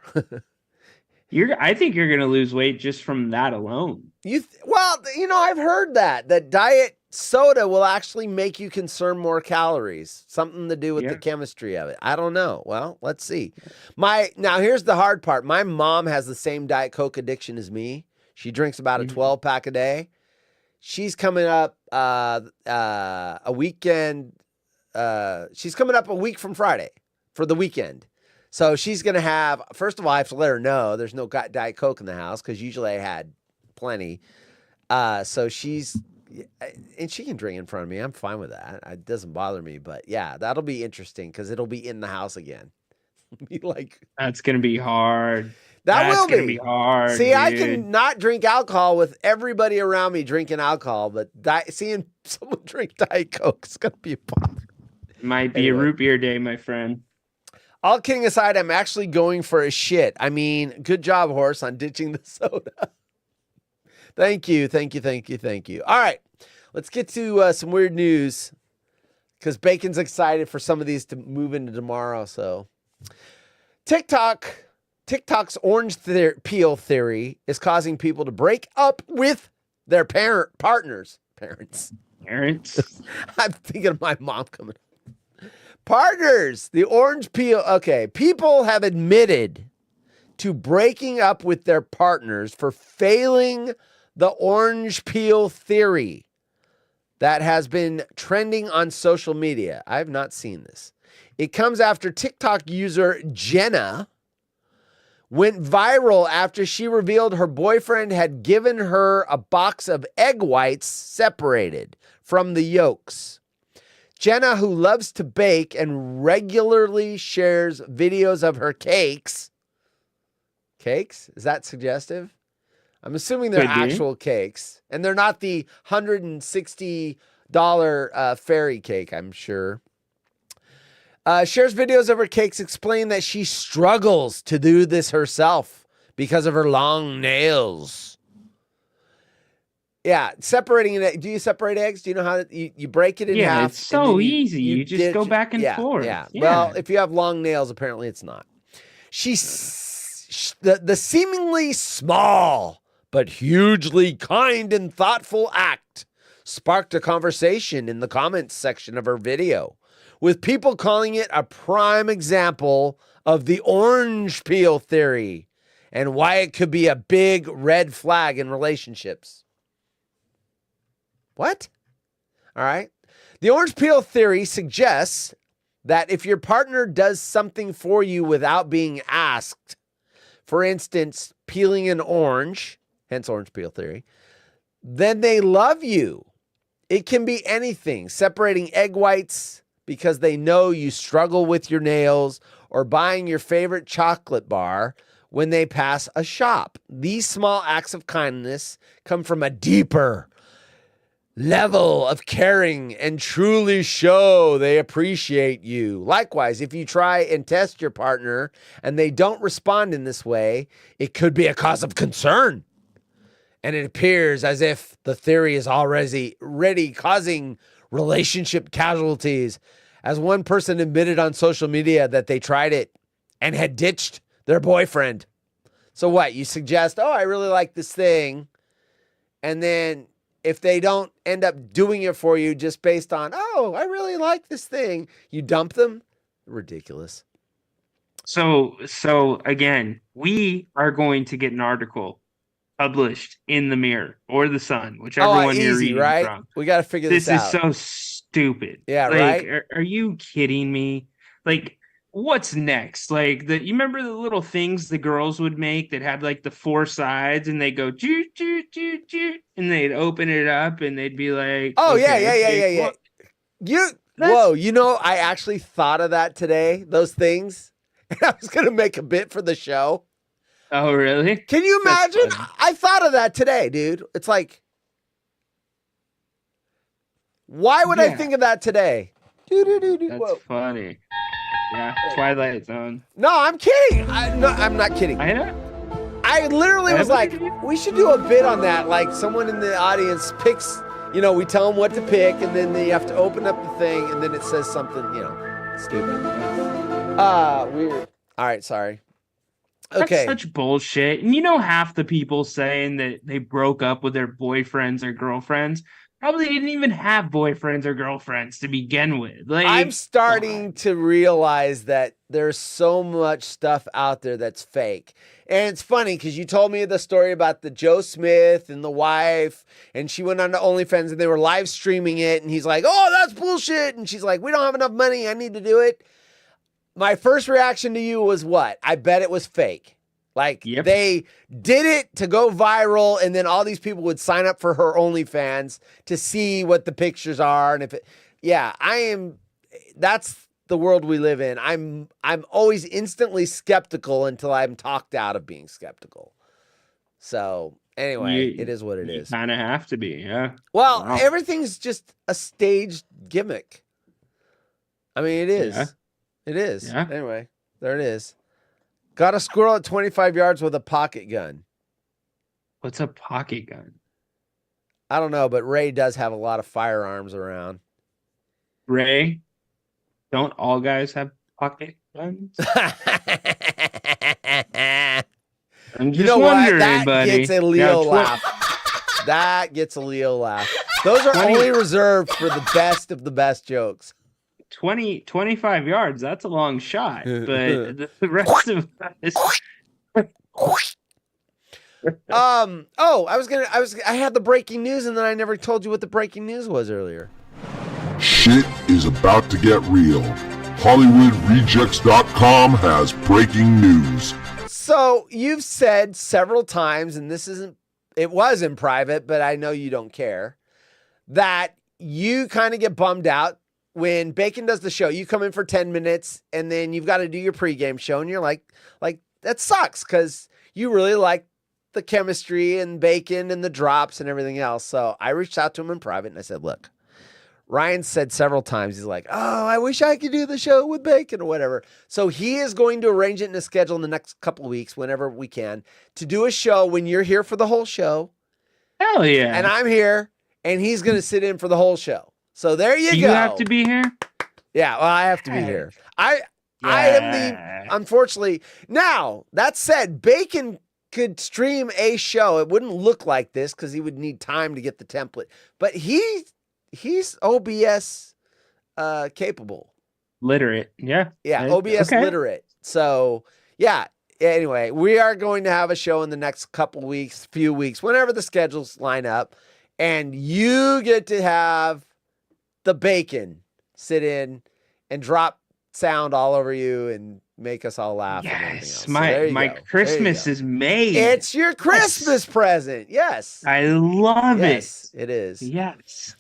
I think you're going to lose weight just from that alone. I've heard that diet soda will actually make you consume more calories. Something to do with the chemistry of it. I don't know. Well, let's see. Now here's the hard part. My mom has the same Diet Coke addiction as me. She drinks about a 12-pack a day. She's coming up a weekend. She's coming up a week from Friday for the weekend. So she's going to have, first of all, I have to let her know there's no Diet Coke in the house because usually I had plenty. So and she can drink in front of me. I'm fine with that. It doesn't bother me. But yeah, that'll be interesting because it'll be in the house again. That's going to be hard. That That's will gonna be hard. See, I dude. can not drink alcohol with everybody around me drinking alcohol, but seeing someone drink Diet Coke is going to be a bother. Might be a root beer day, my friend. All kidding aside, I'm actually going for a shit. I mean, good job, horse, on ditching the soda. Thank you. All right, let's get to some weird news because Bacon's excited for some of these to move into tomorrow. So TikTok's orange peel theory is causing people to break up with their parents. I'm thinking of my mom coming. Partners, the orange peel. Okay, people have admitted to breaking up with their partners for failing the orange peel theory that has been trending on social media. I have not seen this. It comes after TikTok user Jenna went viral after she revealed her boyfriend had given her a box of egg whites separated from the yolks. Jenna, who loves to bake and regularly shares videos of her cakes. Cakes? Is that suggestive? I'm assuming they're actual cakes. And they're not the $160 fairy cake, I'm sure. Shares videos of her cakes explain that she struggles to do this herself because of her long nails. Yeah, separating it. Do you separate eggs? Do you know how you break it in half? Yeah, it's so easy. You just go back and forth. Yeah. Well, if you have long nails, apparently it's not. The seemingly small but hugely kind and thoughtful act sparked a conversation in the comments section of her video, with people calling it a prime example of the orange peel theory and why it could be a big red flag in relationships. What? All right. The orange peel theory suggests that if your partner does something for you without being asked, for instance, peeling an orange, hence orange peel theory, then they love you. It can be anything, separating egg whites because they know you struggle with your nails, or buying your favorite chocolate bar when they pass a shop. These small acts of kindness come from a deeper level of caring and truly show they appreciate you. Likewise, if you try and test your partner and they don't respond in this way, it could be a cause of concern. And it appears as if the theory is already causing relationship casualties, as one person admitted on social media that they tried it and had ditched their boyfriend. So what? You suggest, oh, I really like this thing. And then if they don't end up doing it for you just based on, oh, I really like this thing, you dump them? Ridiculous. So again, we are going to get an article published in the Mirror or the Sun, whichever one you're reading right? from. We got to figure this out. This is so stupid. Yeah, like, right? Are you kidding me? Like, what's next? Like, you remember the little things the girls would make that had like the four sides, and they go choo choo choo choo, and they'd open it up, and they'd be like, oh okay, yeah. Whoa, you know, I actually thought of that today. Those things, and I was gonna make a bit for the show. Oh, really? Can you imagine? I thought of that today, dude. It's like, why would I think of that today? That's funny. Yeah, Twilight Zone. No, I'm kidding. I'm not kidding. I know. I literally was like, we should do a bit on that. Like, someone in the audience picks, we tell them what to pick, and then they have to open up the thing, and then it says something, stupid. Weird. All right, sorry. Okay. That's such bullshit. And half the people saying that they broke up with their boyfriends or girlfriends probably didn't even have boyfriends or girlfriends to begin with. Like, I'm starting to realize that there's so much stuff out there that's fake. And it's funny because you told me the story about the Joe Smith and the wife, and she went on to OnlyFans and they were live streaming it. And he's like, oh, that's bullshit. And she's like, we don't have enough money. I need to do it. My first reaction to you was what? I bet it was fake. Like, they did it to go viral, and then all these people would sign up for her OnlyFans to see what the pictures are. And that's the world we live in. I'm always instantly skeptical until I'm talked out of being skeptical. So anyway, it is what it is. Kind of have to be, yeah. Well, Wow. everything's just a staged gimmick. I mean, it is. Yeah. It is. Yeah. Anyway, there it is. Got a squirrel at 25 yards with a pocket gun. What's a pocket gun? I don't know, but Ray does have a lot of firearms around. Ray, don't all guys have pocket guns? I'm just You know what? wondering, That buddy. gets a Leo laugh. That gets a Leo laugh. Those are 20 only reserved for the best of the best jokes. 25 yards, that's a long shot. But the rest of us... I had the breaking news and then I never told you what the breaking news was earlier. Shit is about to get real. HollywoodRejects.com has breaking news. So you've said several times, and it was in private, but I know you don't care, that you kind of get bummed out when Bacon does the show. You come in for 10 minutes and then you've got to do your pregame show and you're like that sucks because you really like the chemistry and Bacon and the drops and everything else. So I reached out to him in private and I said, look, Ryan said several times, he's like, oh, I wish I could do the show with Bacon or whatever. So he is going to arrange it in a schedule in the next couple of weeks, whenever we can, to do a show when you're here for the whole show. Hell yeah. And I'm here, and he's going to sit in for the whole show. So there you go. You have to be here? Yeah, well, I have to be here. I am unfortunately. Now, that said, Bacon could stream a show. It wouldn't look like this because he would need time to get the template. But he's OBS capable. Literate. Yeah. Yeah, OBS literate. So, yeah. Anyway, we are going to have a show in the next few weeks, whenever the schedules line up. And you get to have the Bacon sit in and drop sound all over you and make us all laugh. Yes, and everything else. So my Christmas is made. It's your Christmas present. Yes. I love Yes, it is. Yes.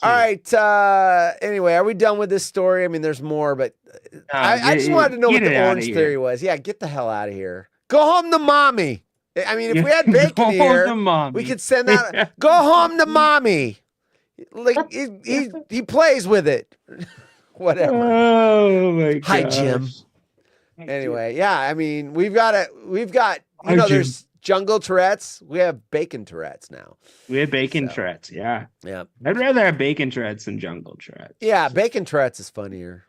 All right. Anyway, are we done with this story? I mean, there's more, but I just wanted to know what the Orange Theory was. Yeah, get the hell out of here. Go home to mommy. I mean, if we had Bacon here, we could send that. Go home to mommy. Like he plays with it. Whatever. Oh my god. Hi, Jim. Anyway, yeah. I mean, we've got. Hi, Jim. There's Jungle Tourette's. We have Bacon Tourette's now. We have Bacon Tourette's, yeah. Yeah. I'd rather have Bacon Tourette's than Jungle Tourette's. Yeah, Bacon Tourette's is funnier.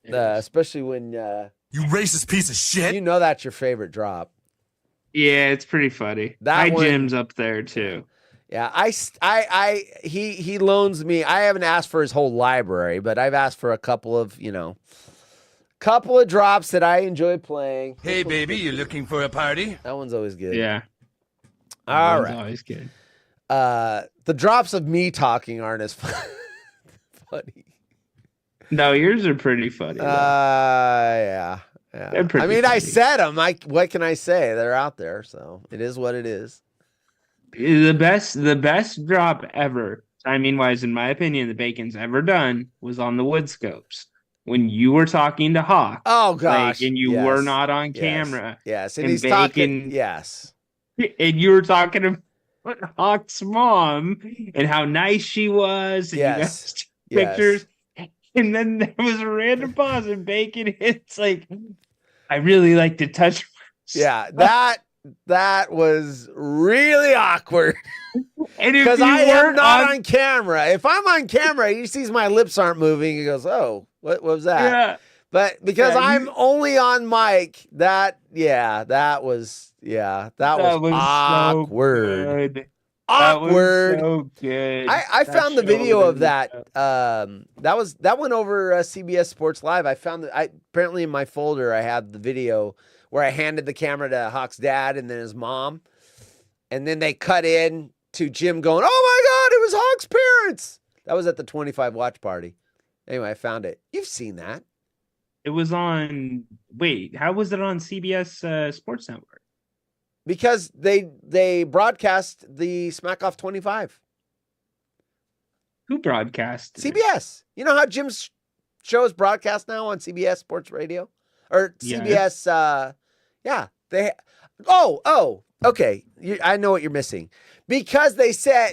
Especially when You racist piece of shit. you know that's your favorite drop. Yeah, it's pretty funny. That one- Jim's up there too. Yeah, he loans me. I haven't asked for his whole library, but I've asked for a couple of drops that I enjoy playing. Hey, baby, you looking for a party? That one's always good. Yeah. All One's right. Always good. The drops of me talking aren't as funny. No, yours are pretty funny. though. Yeah. They're pretty I mean, I funny. said them. What can I say? They're out there, so it is what it is. The best drop ever, timing wise, in my opinion, the Bacon's ever done was on the wood scopes. When you were talking to Hawk. Oh gosh. And you yes. were not on Yes. camera. Yes, and And he's talking. Bacon- Yes. And you were talking about Hawk's mom and how nice she was. And you Yes. guys took Yes. pictures. And then there was a random pause and Bacon hits like, I really like to touch. Yeah, that was really awkward And if because you I am weren't not on camera. If I'm on camera, he sees my lips aren't moving. He goes, "Oh, what was that?" Yeah. But because Yeah, I'm only on mic, that was awkward. So good. Awkward. That was so good. I That found the show video was of that. That went over CBS Sports Live. I found that apparently in my folder I had the video where I handed the camera to Hawk's dad and then his mom, and then they cut in to Jim going, "Oh my God, it was Hawk's parents." That was at the 25 watch party. Anyway, I found it. You've seen that. It was on. Wait, how was it on CBS Sports Network? Because they broadcast the Smack Off 25. Who broadcast? it? CBS. You know how Jim's show is broadcast now on CBS Sports Radio or CBS. Yeah, okay. I know what you're missing because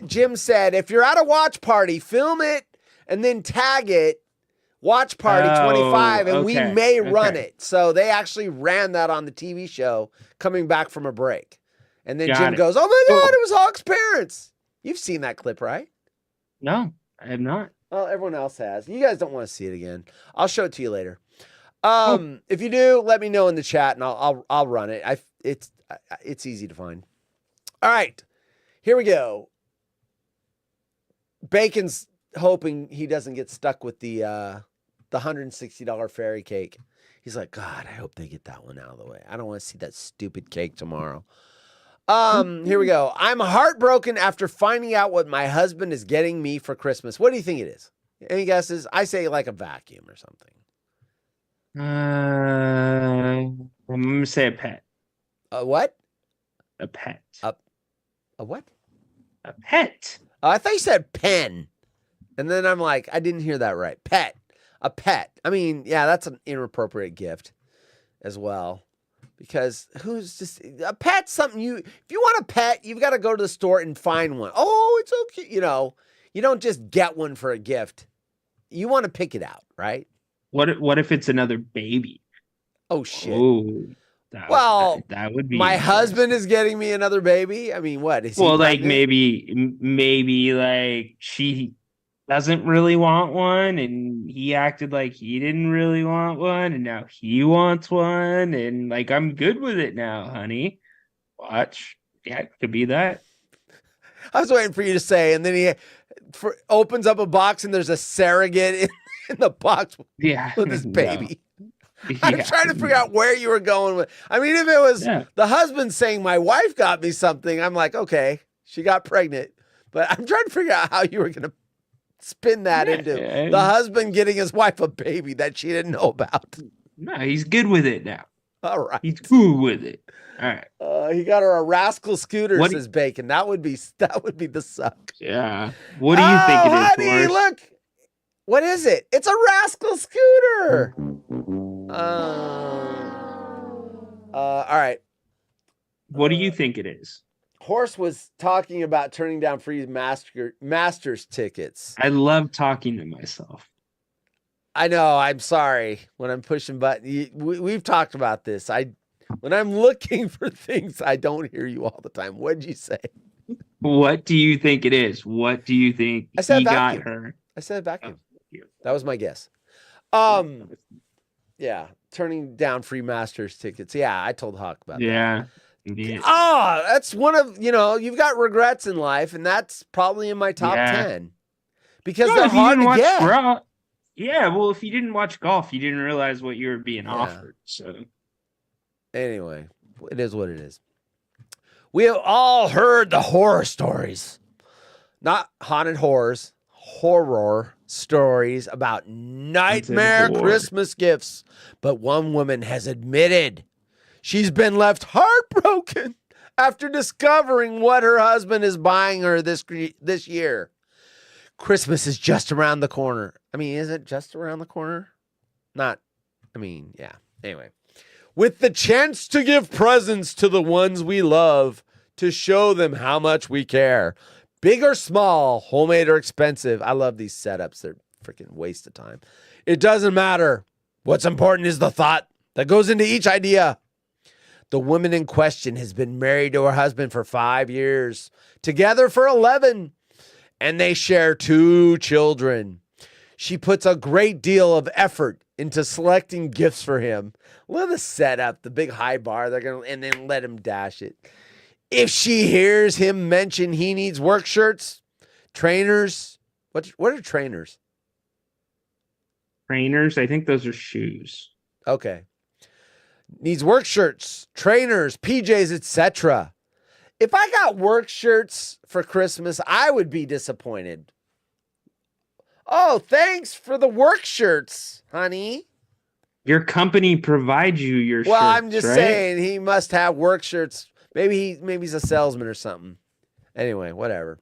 Jim said, if you're at a watch party, film it and then tag it. Watch Party 25, and we may run it. So they actually ran that on the TV show coming back from a break. And then Jim goes, oh my God, it was Hawk's parents. You've seen that clip, right? No, I have not. Well, everyone else has. You guys don't want to see it again. I'll show it to you later. If you do, let me know in the chat, and I'll run it. It's easy to find. All right, here we go. Bacon's hoping he doesn't get stuck with the $160 fairy cake. He's like, God, I hope they get that one out of the way. I don't want to see that stupid cake tomorrow. Here we go. I'm heartbroken after finding out what my husband is getting me for Christmas. What do you think it is? Any guesses? I say like a vacuum or something. I'm going to say a pet. A what? A pet. A what? A pet. I thought you said pen. And then I'm like, I didn't hear that right. Pet. A pet. I mean, yeah, that's an inappropriate gift as well. Because a pet's something if you want a pet, you've got to go to the store and find one. Oh, it's okay. You don't just get one for a gift. You want to pick it out, right? What if it's another baby? Oh, shit. Oh, that would be. My husband is getting me another baby? I mean, what? Is he like pregnant? maybe like she doesn't really want one, and he acted like he didn't really want one, and now he wants one, and like, I'm good with it now, honey. Watch. Yeah, it could be that. I was waiting for you to say, and then he opens up a box and there's a surrogate in the box with his baby. No. I'm trying to figure out where you were going with. I mean, if it was the husband saying my wife got me something, I'm like, okay, she got pregnant. But I'm trying to figure out how you were going to spin that into the husband getting his wife a baby that she didn't know about. No, he's good with it now. All right. He's cool with it. All right. He got her a Rascal scooter, says Bacon. That would be the suck. Yeah. What do you think it is, honey, Forrest? Look. What is it? It's a Rascal scooter. All right. What do you think it is? Horse was talking about turning down free Masters tickets. I love talking to myself. I know. I'm sorry when I'm pushing buttons. We've talked about this. When I'm looking for things, I don't hear you all the time. What'd you say? What do you think it is? What do you think I said he vacuum. got her? I said vacuum. Oh, that was my guess. Yeah, turning down free Masters tickets. Yeah, I told Hawk about that. Yeah. Indeed. Oh, that's one of, you've got regrets in life, and that's probably in my top 10. Because they're hard to get. Yeah, well, if you didn't watch golf, you didn't realize what you were being offered. So anyway, it is what it is. We have all heard the horror stories. Not haunted horrors, horror stories about nightmare Christmas gifts. But one woman has admitted she's been left heartbroken after discovering what her husband is buying her this year. Christmas is just around the corner. I mean, is it just around the corner? Yeah. Anyway, with the chance to give presents to the ones we love, to show them how much we care. Big or small, homemade or expensive. I love these setups. They're freaking waste of time. It doesn't matter. What's important is the thought that goes into each idea. The woman in question has been married to her husband for 5 years, together for 11, and they share 2 children. She puts a great deal of effort into selecting gifts for him. Look at the setup, the big high bar, and then let him dash it. If she hears him mention he needs work shirts, trainers, what are trainers? Trainers, I think those are shoes. Okay. Needs work shirts, trainers, PJs, etc. If I got work shirts for Christmas, I would be disappointed. Oh, thanks for the work shirts, honey. Your company provides you your shirts, well, I'm just right? saying he must have work shirts. Maybe he's a salesman or something. Anyway, whatever.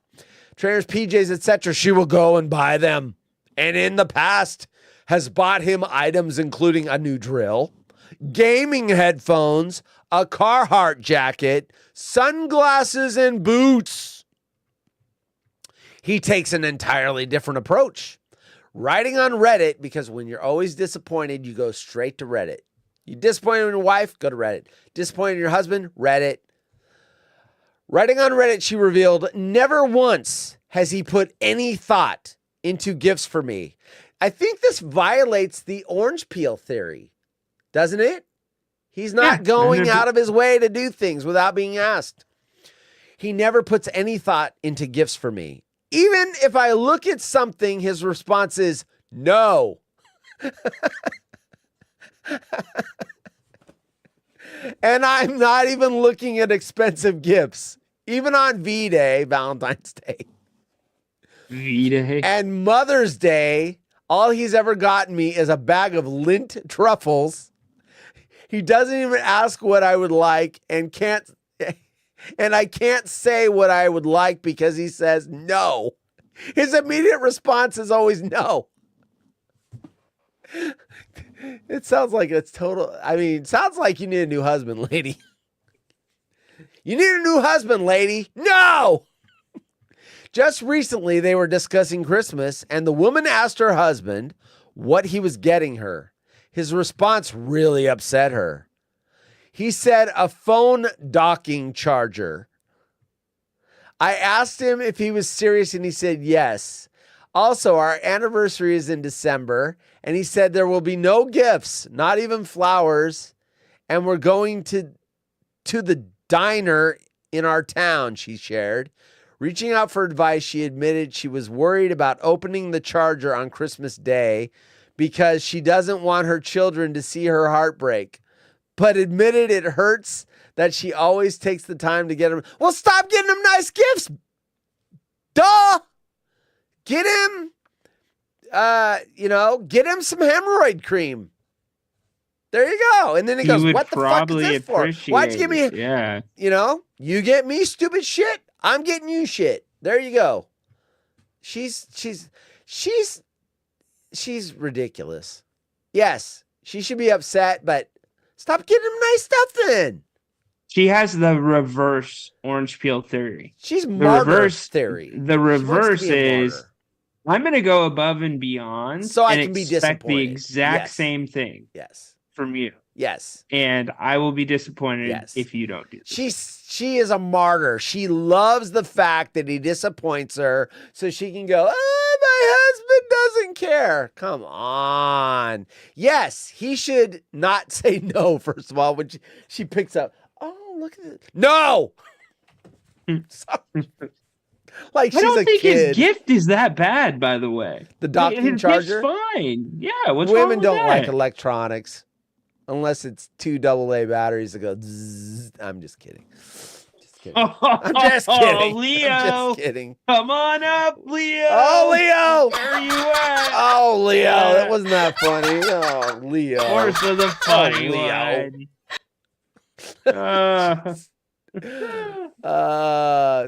Trainers, PJs, etc. She will go and buy them. And in the past, has bought him items including a new drill, gaming headphones, a Carhartt jacket, sunglasses, and boots. He takes an entirely different approach. Writing on Reddit, because when you're always disappointed, you go straight to Reddit. You disappointed in your wife, go to Reddit. Disappointed in your husband, Reddit. Writing on Reddit, she revealed, never once has he put any thought into gifts for me. I think this violates the orange peel theory, doesn't it? He's not going out of his way to do things without being asked. He never puts any thought into gifts for me. Even if I look at something, his response is no. And I'm not even looking at expensive gifts, even on V-Day, Valentine's Day. V-Day. And Mother's Day, all he's ever gotten me is a bag of Lindt truffles. He doesn't even ask what I would like and I can't say what I would like because he says no. His immediate response is always no. It sounds like it's total. I mean, it sounds like you need a new husband, lady. You need a new husband, lady. No! Just recently, they were discussing Christmas, and the woman asked her husband what he was getting her. His response really upset her. He said a phone docking charger. I asked him if he was serious, and he said yes. Also, our anniversary is in December, and he said there will be no gifts, not even flowers, and we're going to the diner in our town, she shared. Reaching out for advice, she admitted she was worried about opening the charger on Christmas Day because she doesn't want her children to see her heartbreak, but admitted it hurts that she always takes the time to get them. Well, stop getting them nice gifts. Duh. Get him, get him some hemorrhoid cream. There you go. And then he goes, what the fuck is this for? Why'd you give me, you get me stupid shit. I'm getting you shit. There you go. She's ridiculous. Yes, she should be upset, but stop getting him nice stuff then. She has the reverse orange peel theory. She's martyr theory. The reverse is, I'm going to go above and beyond so I can be expect disappointed. the exact same thing from you. Yes. And I will be disappointed if you don't do this. She is a martyr. She loves the fact that he disappoints her so she can go, oh, my husband doesn't care. Come on. Yes, he should not say no, first of all, when she picks up. Oh, look at it. No. Like she's I don't think kid. his gift is that bad, by the way. The docking charger? It's fine. Yeah, what's Women wrong with don't that? like electronics unless it's 2 AA batteries that go zzz. I'm just kidding. I'm just kidding. Leo. I'm just kidding. Come on up, Leo. Oh, Leo. Where you at? Oh, Leo. That wasn't that funny. Oh, Leo. Of course, of the funny Leo. one.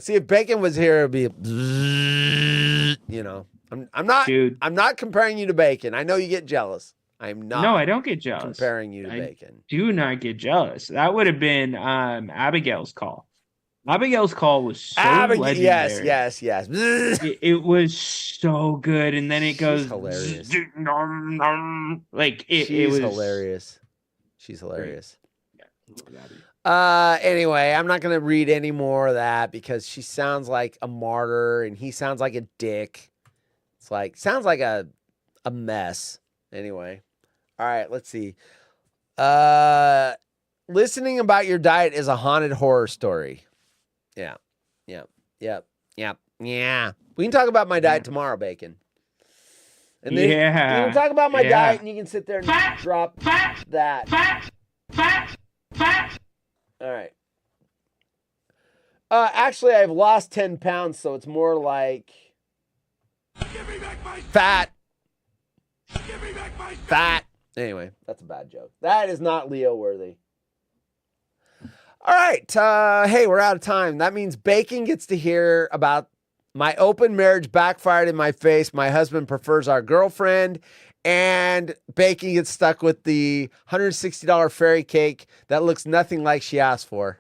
See, if Bacon was here, it'd be, I'm not. Dude. I'm not comparing you to Bacon. I know you get jealous. I'm not. No, I don't get jealous. Comparing you to Bacon. Do not get jealous. That would have been Abigail's call. Abigail's call was so legendary. Yes. It was so good, and then it goes hilarious. Like She's it was hilarious. She's hilarious. Anyway, I'm not gonna read any more of that because she sounds like a martyr and he sounds like a dick. It's like sounds like a mess. Anyway. All right, let's see. Listening about your diet is a haunted horror story. Yeah. We can talk about my diet tomorrow, Bacon. And then you can talk about my diet and you can sit there and drop that. All right. Actually, I've lost 10 pounds, so it's more like fat. Fat. Anyway, that's a bad joke. That is not Leo worthy. All right. Hey, we're out of time. That means Bacon gets to hear about My open marriage backfired in my face. My husband prefers our girlfriend. And Bacon gets stuck with the $160 fairy cake that looks nothing like she asked for.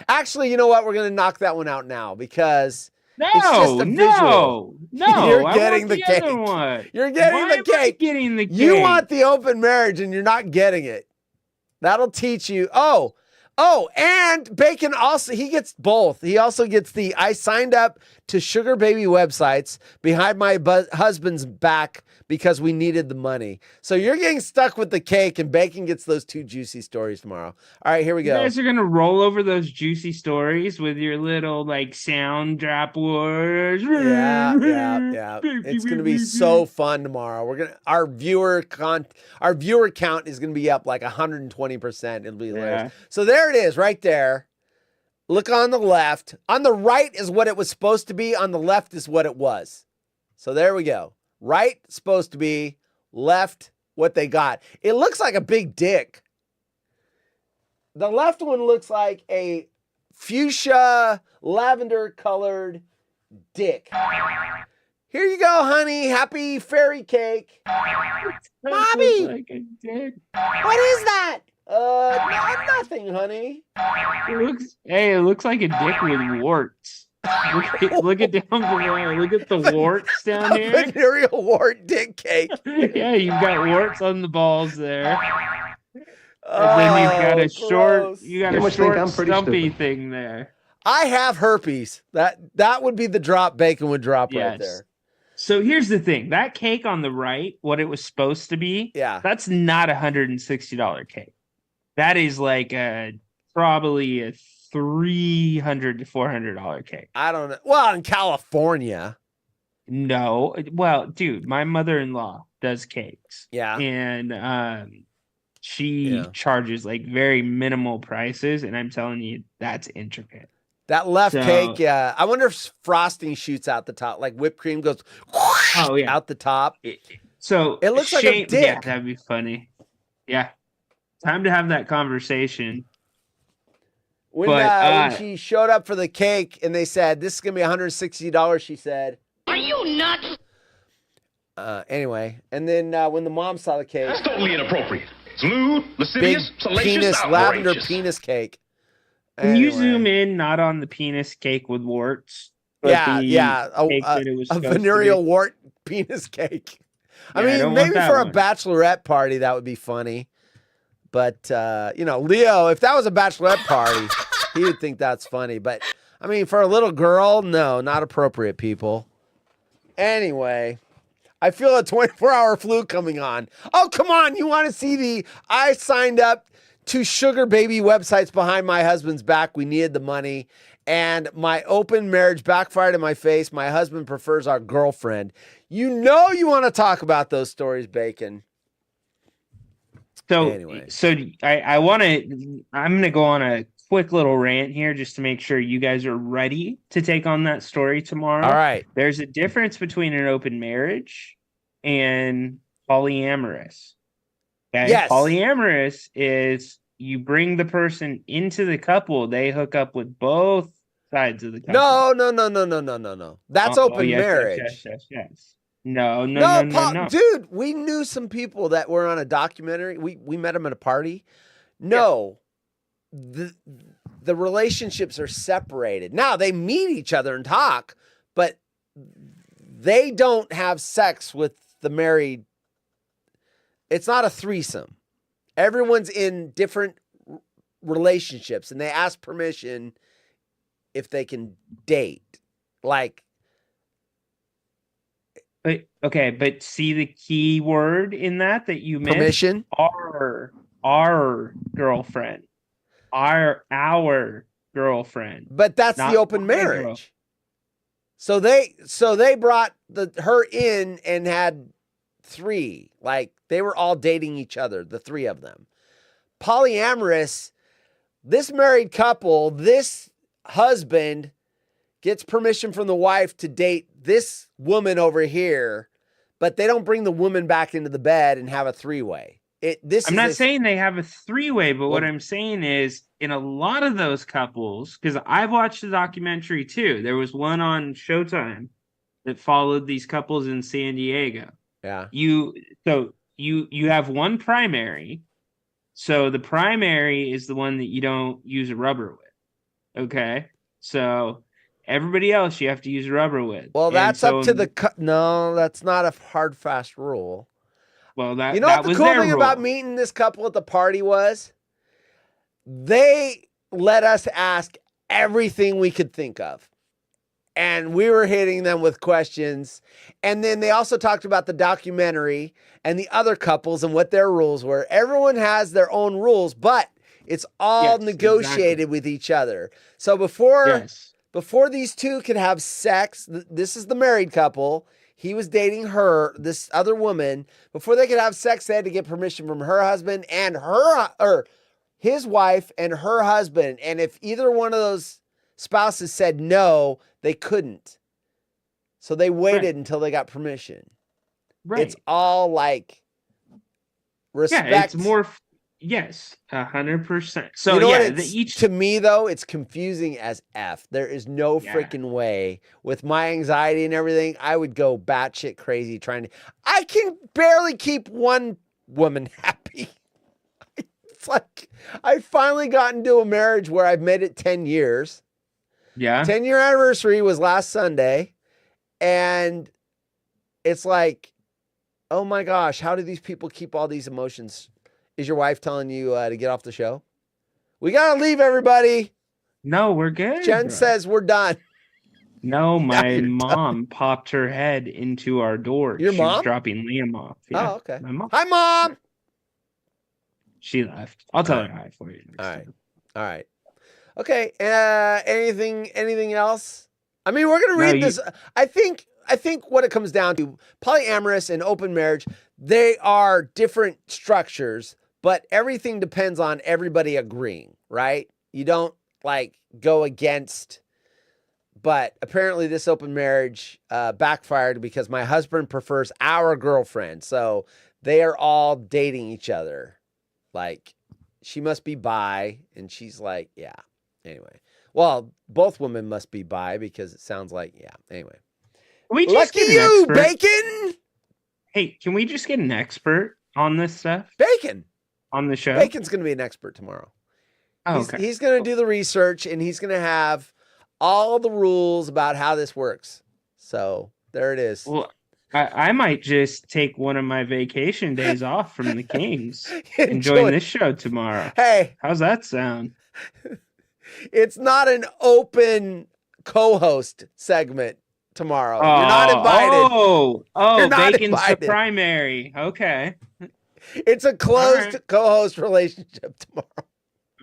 Actually, you know what? We're going to knock that one out now because it's just a visual. No. You're I getting want the cake. other one. You're getting Why the am I cake. getting the cake. You want the open marriage and you're not getting it. That'll teach you. Oh, and Bacon also, he gets both. He also gets the I signed up to sugar baby websites behind my husband's back because we needed the money. So you're getting stuck with the cake and Bacon gets those 2 juicy stories tomorrow. All right, here we You go. guys are gonna roll over those juicy stories with your little like sound drop words. Yeah. It's gonna be so fun tomorrow. Our viewer count is gonna be up like 120%. It'll be hilarious. Yeah. So there it is, right there. Look on the left. On the right is what it was supposed to be. On the left is what it was. So there we go. Right supposed to be, left what they got. It looks like a big dick. The left one looks like a fuchsia lavender colored dick. Here you go, honey. Happy fairy cake. Bobby, Like a dick. what is that? Nothing, honey. It looks like a dick with warts. Look at down below. Look at the warts down A here. venereal wart dick cake. Yeah, you've got warts on the balls there. And then you've got a short, stumpy thing there. I have herpes. That would be the drop Bacon would drop right Yes. there. So here's the thing. That cake on the right, what it was supposed to be, Yeah. that's not a $160 cake. That is like probably a $300 to $400 cake. I don't know. Well, in California. No. Well, dude, my mother-in-law does cakes. Yeah. And she charges like very minimal prices, and I'm telling you, that's intricate. That left cake, yeah. I wonder if frosting shoots out the top, like whipped cream goes out the top. So it looks like a dick. Yeah, that'd be funny. Yeah. Time to have that conversation. When she showed up for the cake and they said, this is going to be $160, she said, Are you nuts? Anyway, and then when the mom saw the cake, That's totally inappropriate. Smooth, big lascivious, salacious, penis, lavender outrageous. penis cake. Can you Anyway. zoom in, not on the penis cake with warts? but Yeah, the yeah. cake that it was A supposed to venereal be? wart penis cake. I Yeah, I mean, don't want maybe that for a one. bachelorette party, that would be funny. But, Leo, if that was a bachelorette party, he would think that's funny. But, I mean, for a little girl, no, not appropriate, people. Anyway, I feel a 24-hour flu coming on. Oh, come on. You want to see I signed up to sugar baby websites behind my husband's back. We needed the money. And my open marriage backfired in my face. My husband prefers our girlfriend. You know you want to talk about those stories, Bacon. So, Anyway. I'm going to go on a quick little rant here just to make sure you guys are ready to take on that story tomorrow. All right. There's a difference between an open marriage and polyamorous. Okay? Yes. Polyamorous is you bring the person into the couple, they hook up with both sides of the couple. No. That's open yes, marriage. Yes. No. Dude, we knew some people that were on a documentary. We met them at a party. No, the relationships are separated. Now they meet each other and talk, but they don't have sex with the married. It's not a threesome. Everyone's in different relationships, and they ask permission if they can date. Like. But see the key word in that you missed? Permission? Our girlfriend. Our girlfriend. But that's Not the open my girl. marriage. So they brought her in and had 3. Like they were all dating each other, the 3 of them. Polyamorous, this married couple, this husband gets permission from the wife to date this woman over here, but they don't bring the woman back into the bed and have a 3-way. I'm not saying they have a 3-way, but what I'm saying is in a lot of those couples, because I've watched the documentary too. There was one on Showtime that followed these couples in San Diego. Yeah. You have one primary. So the primary is the one that you don't use a rubber with. Okay. So everybody else you have to use a rubber with. Well, And that's so- up to the no, that's not a hard fast rule. Well, that You know that what the was cool their thing about rule. meeting this couple at the party was? They let us ask everything we could think of. And we were hitting them with questions. And then they also talked about the documentary and the other couples and what their rules were. Everyone has their own rules, but it's all Yes, negotiated exactly. with each other. So before Yes. before these two could have sex, this is the married couple. He was dating her, this other woman. Before they could have sex, they had to get permission from her husband and his wife and her husband. And if either one of those spouses said no, they couldn't. So they waited until they got permission. Right. It's all like respect. Yeah, it's more. Yes, 100%. So you know yeah, what the, it's, each to me though, it's confusing as F. There is no Yeah. freaking way with my anxiety and everything. I would go batshit crazy trying to. I can barely keep one woman happy. It's like I finally got into a marriage where I've made it 10 years. yeah. 10-year anniversary was last Sunday, and it's like, oh my gosh, how do these people keep all these emotions? Is your wife telling you to get off the show? We gotta leave, everybody. No, we're good. Jen bro. says we're done. No, my you're mom popped her head into our door. Your she mom? was dropping Liam off. Yeah, Oh, okay. my mom. Hi, Mom. She left. I'll tell her hi for you. Next All right. time. All right. Okay. Anything else? I mean, we're gonna No, read you- this. I think what it comes down to, polyamorous and open marriage, they are different structures, but everything depends on everybody agreeing, right? You don't like go against. But apparently this open marriage backfired because my husband prefers our girlfriend. So they are all dating each other. Like, she must be bi, and she's like, yeah. Anyway. Well, both women must be bi because it sounds like, yeah. Anyway. Can we just Lucky get an you, expert? Bacon! Hey, can we just get an expert on this stuff Bacon! on the show? Bacon's going to be an expert tomorrow. Oh, okay. He's going to do the research, and he's going to have all the rules about how this works. So there it is. Well, I might just take one of my vacation days off from the Kings and join this show tomorrow. Hey, How's that sound? it's not an open co-host segment tomorrow. You're not invited. Oh, You're not Bacon's invited. the primary. Okay. It's a closed All right. co-host relationship tomorrow.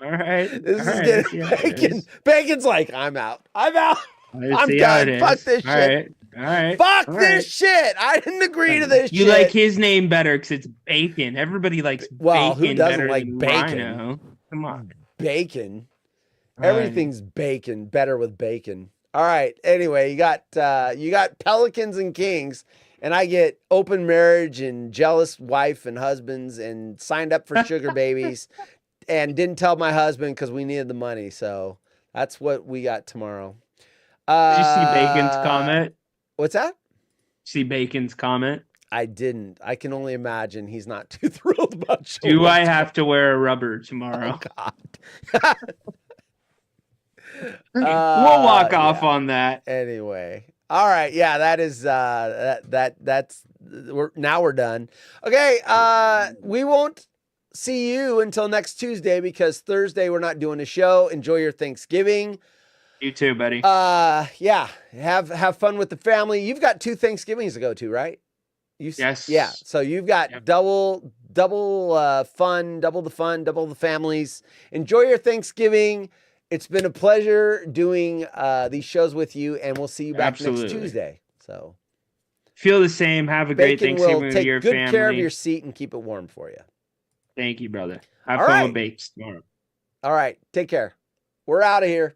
All right. This All is right, getting I see how it Bacon. is. Bacon's like, I'm out. I'm out. I I'm see how it done. Fuck is. this All shit. right. All right. Fuck All this right. shit. I didn't agree to this You shit. like his name better because it's Bacon. Everybody likes Well, Bacon who doesn't better like than bacon? Rhino. Come on. Bacon. All right. Everything's bacon. Better with bacon. All right. Anyway, you got Pelicans and Kings, and I get open marriage and jealous wife and husbands, and signed up for sugar babies, and didn't tell my husband because we needed the money. So that's what we got tomorrow. Did you see Bacon's comment? What's that? See Bacon's comment? I didn't. I can only imagine he's not too thrilled about Do showing I up. have to wear a rubber tomorrow? Oh, God. We'll walk off yeah. on that. Anyway. All right. Yeah, that is that's we're done. Okay, we won't see you until next Tuesday because Thursday we're not doing a show. Enjoy your Thanksgiving. You too, buddy. Yeah, have fun with the family. You've got 2 Thanksgivings to go to, right? Yes. Yeah. So you've got Yep. double fun, double the families. Enjoy your Thanksgiving. It's been a pleasure doing these shows with you, and we'll see you back next Absolutely. Tuesday. So Feel the same. Have a great Bacon Thanksgiving will with take your good family. care of your seat and keep it warm for you. Thank you, brother. Have All fun right. with bakes tomorrow. All right. Take care. We're out of here.